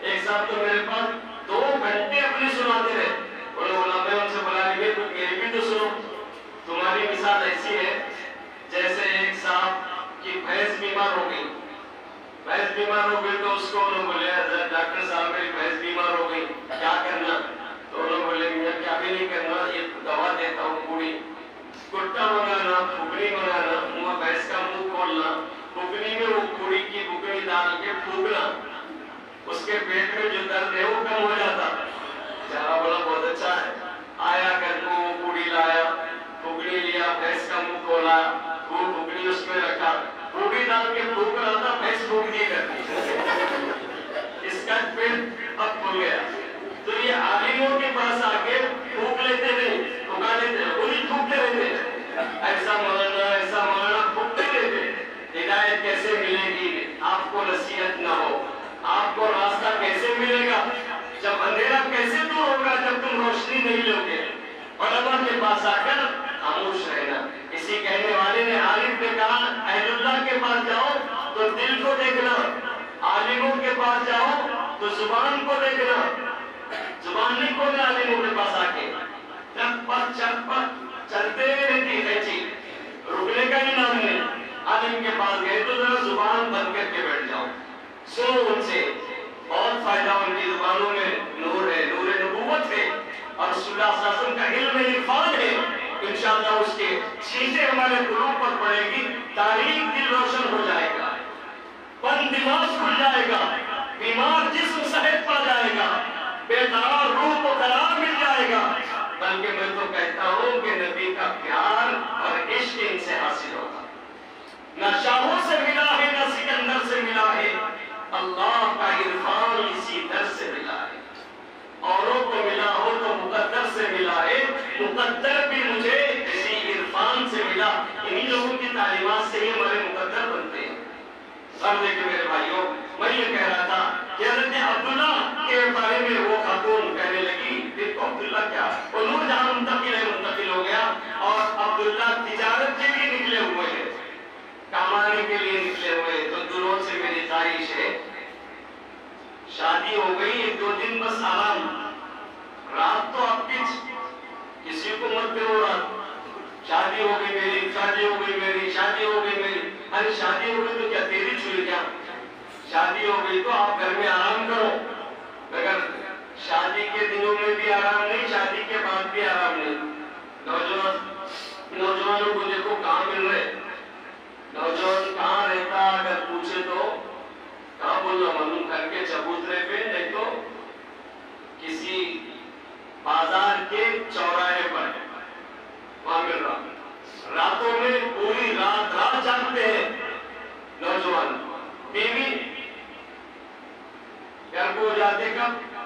ایک صاحب تو میرے پاس 2 گھنٹے اپنے سناتے رہے۔ بولا میں ان سے بلا لیے تو میری بھی تو سنو۔ تمہاری مثال ایسی ہے جیسے ایک صاحب کی بھینس بیمار ہو گئی، بھینس بیمار ہو گئی تو اس کو انہوں بولے ڈاکٹر صاحب میری بھینس بیمار ہو گئی کیا کرنا؟ تو انہوں بولے میاں کیا بھی نہیں کرنا، یہ دوا دیتا ہوں پوری کٹا منگانا، پھوکڑی منگانا، منہ بھینس کا منہ کھولنا، پھوکڑی میں وہ پوڑی کی پھوکڑی ڈال کے پھونکنا، اس کے پیٹ میں جو درد ہے وہ کم ہو جاتا۔ چارا بولا بہت اچھا ہے۔ آیا گھر کو وہ پوڑی لایا، پھوکڑی لیا، بھینس کا منہ کھولا، وہ پھوکڑی اس میں رکھا، پوڑی ڈال کے پھونک رہا تھا، بھینس پھونک نہیں کرتی، اس کا پیٹ اب کھل گیا۔ تو یہ عالموں کے پاس آ کے پھونک لیتے نہیں، پھونکا لیتے، وہی پھونکتے رہتے، ایسا مولانا پھونکتے رہتے۔ ہدایت کیسے ملے گی؟ آپ کو نصیحت نہ ہو، آپ کو راستہ کیسے ملے گا؟ جب اندھیرا کیسے دور ہوگا جب تم روشنی نہیں لو گے؟ علماء کے پاس آ کر خاموش رہنا۔ اسی کہنے والے نے عارف نے کہا اہل اللہ کے پاس جاؤ تو دل کو دیکھنا، عالموں کے پاس جاؤ تو زبان کو دیکھنا۔ زبان نہیں کھولنا عالموں کے پاس آ کے، چلتے رہتی ہے چیز، رکنے کا ہی نام نہیں۔ عالم کے پاس گئے تو ذرا زبان بند کر کے بیٹھ جاؤ، سنو ان سے، بہت فائدہ ان کی زبانوں میں نور ہے، نور نبوت ہے، اور رسول اللہ صلی اللہ علیہ وسلم کا علم عرفان ہے۔ انشاءاللہ اس کے چیزیں ہمارے قلوب پر پڑے گی، تاریخ دل روشن ہو جائے گا، بند دماغ کھل جائے گا، بیمار جسم صحت پا جائے گا، بیدار روح کو قرار مل جائے گا۔ بلکہ میں تو کہتا ہوں کہ نبی کا پیار اور عشق ان سے حاصل ہوگا۔ نہ شاہوں سے ملا ہے نہ سکندر سے ملا ہے، اللہ کا عرفان اسی در سے ملا ہے۔ اوروں کو ملا ہو تو مقدر سے ملا ہے، مقدر بھی مجھے اسی عرفان سے ملا۔ انہی لوگوں کی تعلیمات سے ہی ہمارے مقدر بنتے ہیں۔ اب دیکھیں میرے بھائیوں، میں یہ کہہ رہا تھا کہ حضرت عبداللہ کے بارے میں وہ خاتون کہنے لگی، دیکھو عبداللہ کیا، وہ نور جہاں منتقل ہو گیا، اور عبداللہ تجارت کے لیے نکلے ہوئے ہیں، کمانے کے لیے نکلے ہوئے۔ تو دلوں سے میری خواہش ہے، شادی ہو گئی 1-2 دن بس آرام، رات تو آپ کی کسی کو مت کرو رات، شادی ہو گئی میری، شادی ہو گئی میری، شادی ہو گئی میری۔ ارے شادی ہو گئی تو کیا تیری چھوئی کیا؟ شادی ہو گئی تو آپ گھر میں آرام کرو، مگر شادی کے دنوں میں بھی آرام نہیں، شادی کے بعد بھی آرام نہیں۔ نوجوانوں کو دیکھو کہاں مل رہے، نوجوان کہاں رہتا اگر پوچھے تو کہاں بولنا معلوم کر کے چبوترے پہ، نہیں تو کسی بازار کے چوراہے پر وہاں مل رہا۔ راتوں میں پوری رات جاگتے ہیں نوجوان، بیوی گھر کو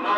9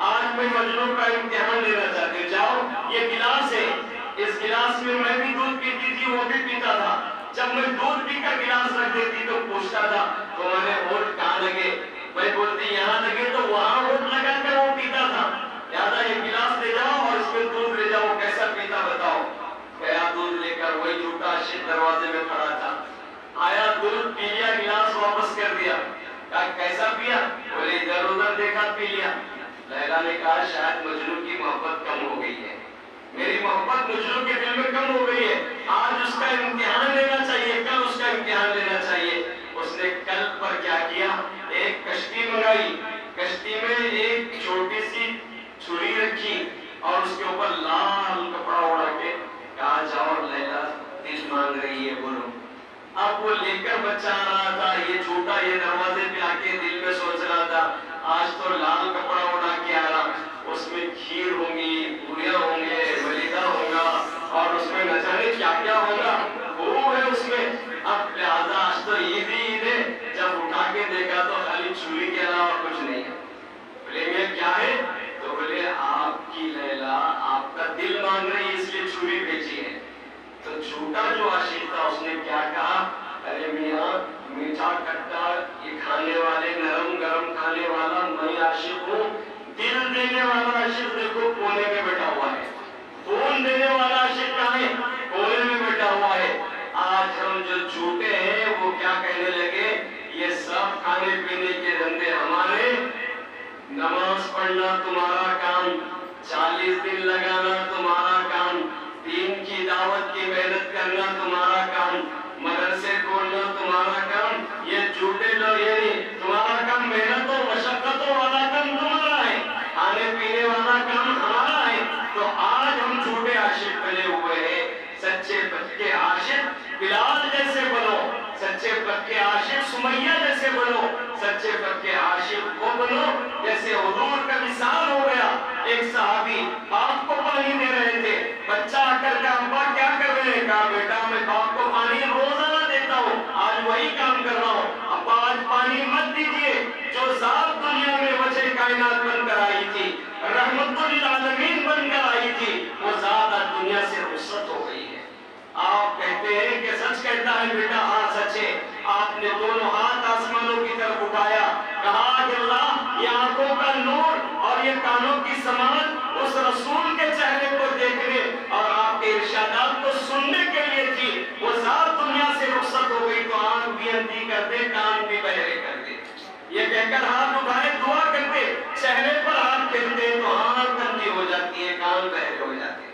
آج میں مجنو کا امتحان لینا چاہتی ہوں. جاؤ یہ گلاس ہے, اس گلاس میں میں بھی دودھ پیتی تھی, وہ بھی پیتا تھا. جب میں دودھ پی کر گلاس رکھ دیتی تو پوچھتا تھا تمہارے ہونٹ کہاں لگے, میں بولتی یہاں لگے, تو وہاں ہونٹ لگا کر وہ پیتا تھا. لہٰذا یہ گلاس لے جاؤ اور اس میں دودھ لے جاؤ, کیسا پیتا بتاؤ. گیا دودھ لے کر, وہی جھوٹا عاشق دروازے میں کھڑا تھا. آیا دودھ پی لیا, گلاس واپس کر دیا. کہا کیسا پیا, بولے ادھر ادھر دیکھا پی لیا. لیلا نے کہا شاید مجنو کی محبت کم ہو گئی ہے, میری محبت مجنو کے دل میں کم ہو گئی ہے. آج اس کا امتحان لینا چاہیے, کل اس کا امتحان لینا چاہیے. اس نے کل پر کیا کیا, ایک کشتی منگائی, کشتی میں ایک چھوٹی سی چھری رکھی اور اس کے اوپر لال کپڑا اڑا کے کہا جاؤ لیلا دل مانگ رہی ہے بولو. اب وہ لے کر بچہ آ رہا تھا, یہ چھوٹا یہ دروازے پہ آ کے دل میں سوچ رہا تھا آج تو لال کپڑا اڑا کے آ رہا, اس میں کھیر ہوں گی, پوریاں ہوں گے, ولیدہ ہوگا, اور اس میں نہ جانے کیا کیا ہوگا, وہ ہے اس میں. اب لہٰذا آج تو عید ہی عید ہے. جب اٹھا کے دیکھا تو خالی چھری کے علاوہ کچھ نہیں ہے. بولے میں کیا ہے, تو بولے آپ کی لیلا آپ کا دل مانگ رہی ہے اس لیے چھری بھیجی ہے. تو جھوٹا جو عاشق تھا اس نے کیا کہا, ارے میاں میٹھا کھٹا یہ کھانے والے, نرم گرم کھانے والا میں عاشق ہوں. دل دینے والا عاشق دیکھو کونے میں بیٹھا ہوا ہے, خون دینے والا عاشق کہاں ہے, کونے میں بیٹھا ہوا ہے. آج ہم جو جھوٹے ہیں وہ کیا کہنے لگے, یہ سب کھانے پینے کے دھندے ہمارے, نماز پڑھنا تمہارا کام, 40 دن لگانا تمہارا کام, دین کی دعوت کی محنت کرنا تمہارا کام, مدرسے کھولنا تمہارا کام. یہ جھوٹے لوگ یہ تمہارا کام محنتوں مشقتوں والا کام تمہارا ہے, کھانے پینے والا کام ہمارا ہے. تو آج ہم جھوٹے عاشق بنے ہوئے ہیں. سچے پکے عاشق بلال جیسے بنو, سچے پکے عاشق سمیہ جیسے بنو, سچے پکے عاشق وہ بنو جیسے حضور کا مثال ہو گیا. ایک صحابی باپ کو پانی دے رہے تھے, بچہ آ کر کہا ابا کیا کر رہے ہیں, کہا بیٹا میں باپ کو پانی روزانہ دیتا ہوں, آج وہی کام کر رہا ہوں. ابا آج پانی مت دیجیے, جو ذات دنیا میں وجہ کائنات بن کر آئی تھی, رحمت للعالمین بن کر آئی تھی, وہ ذات آج دنیا سے رخصت ہو گئی ہے. آپ کہتے ہیں کہ سچ کہتا ہے بیٹا, ہاں سچ ہے. آپ نے دونوں ہاتھ آسمانوں کی طرف اٹھایا, کہا کہ اللہ یہ آنکھوں کا نور اور یہ کانوں کی سماعت اس رسول کے چہرے کو دیکھنے اور آپ کے ارشادات کو سننے کے لیے تھی. وہ ذات دنیا سے رخصت ہو گئی تو آنکھ بھی اندھی کر دے, کان بھی بہرے کر دے. یہ کہہ کر ہاتھ اٹھائے, دعا کرتے, چہرے پر ہاتھ پھیرتے تو آنکھ اندھی ہو جاتی ہے, کان بہرے ہو جاتے ہیں.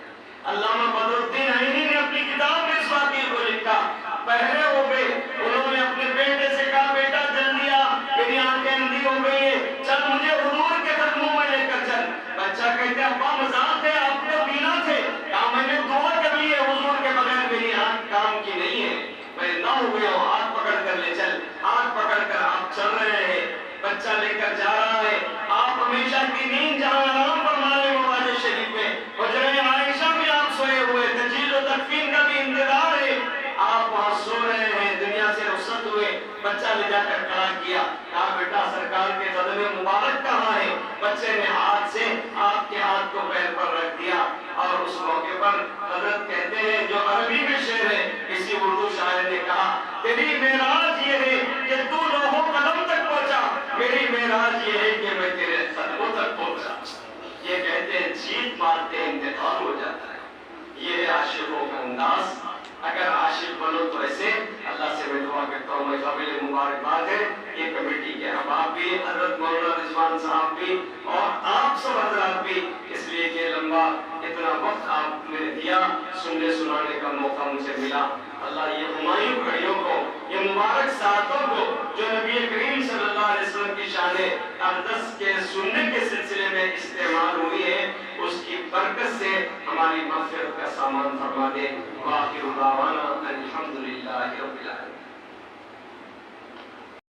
علامہ بدر الدین عینی نے اپنی کتاب میں اس واقعے کو لکھا, بہرے ہو گئے. انہوں نے اپنے بیٹے سے کہا بیٹا جلدی آ, میری آنکھیں اندھی ہو گئی ہیں, چل مجھے حضور کے قدموں میں لے کر چل. بچہ کہتے ابا مذاق ہے, آپ تو بینا تھے. کہا میں نے دعا کر لی ہے, حضور کے بغیر میری آنکھ کام کی نہیں ہے, میں نہ ہو گیا ہوں, ہاتھ پکڑ کر لے چل. ہاتھ پکڑ کر آپ چل رہے ہیں, بچہ لے کر جا رہا ہے. آپ ہمیشہ کی نیند جہاں آرام فرمانے مواز شریف میں حجرہ عائشہ میں آپ سوئے ہوئے, تجہیز و تکفین کا بھی انتظار ہے, آپ وہاں سو رہے ہیں, دنیا سے رخصت ہوئے. بچہ لے جا کر کھڑا کیا, کہا بیٹا سرکار کے قدم مبارک کہاں ہے. بچے نے ہاتھ سے آپ کے ہاتھ کو پیر پر رکھ دیا, اور اس موقع پر حضرت کہتے ہیں جو عربی میں شعر ہے, کسی اردو شاعر نے کہا تیری معراج یہ ہے کہ تو لوہو قدم تک پہنچا, میری معراج یہ ہے کہ میں تیرے قدموں تک پہنچا. یہ کہتے ہیں جیت مارتے انتقال ہو جاتا ہے. یہ عاشقوں کا انداز. اگر عاشق بنو تو ایسے. اللہ سے میں دعا کرتا ہوں, میں قابل مبارکباد ہے یہ کمیٹی کے احباب بھی, حضرت مولانا رضوان صاحب بھی, اور آپ سب حضرات بھی, اس لیے کہ لمبا اتنا وقت آپ نے دیا, سننے سنانے کا موقع مجھے ملا. اللہ یہ ہمایوں گھڑیوں کو, یہ مبارک ساعتوں کو جو نبی کریم صلی اللہ علیہ وسلم کی شان اقدس کے سننے کے سلسلے میں استعمال ہوئی ہے, اس کی برکت سے ہماری مغفرت کا سامان فرما دے. وآخر دعوانا الحمدللہ رب العالمین.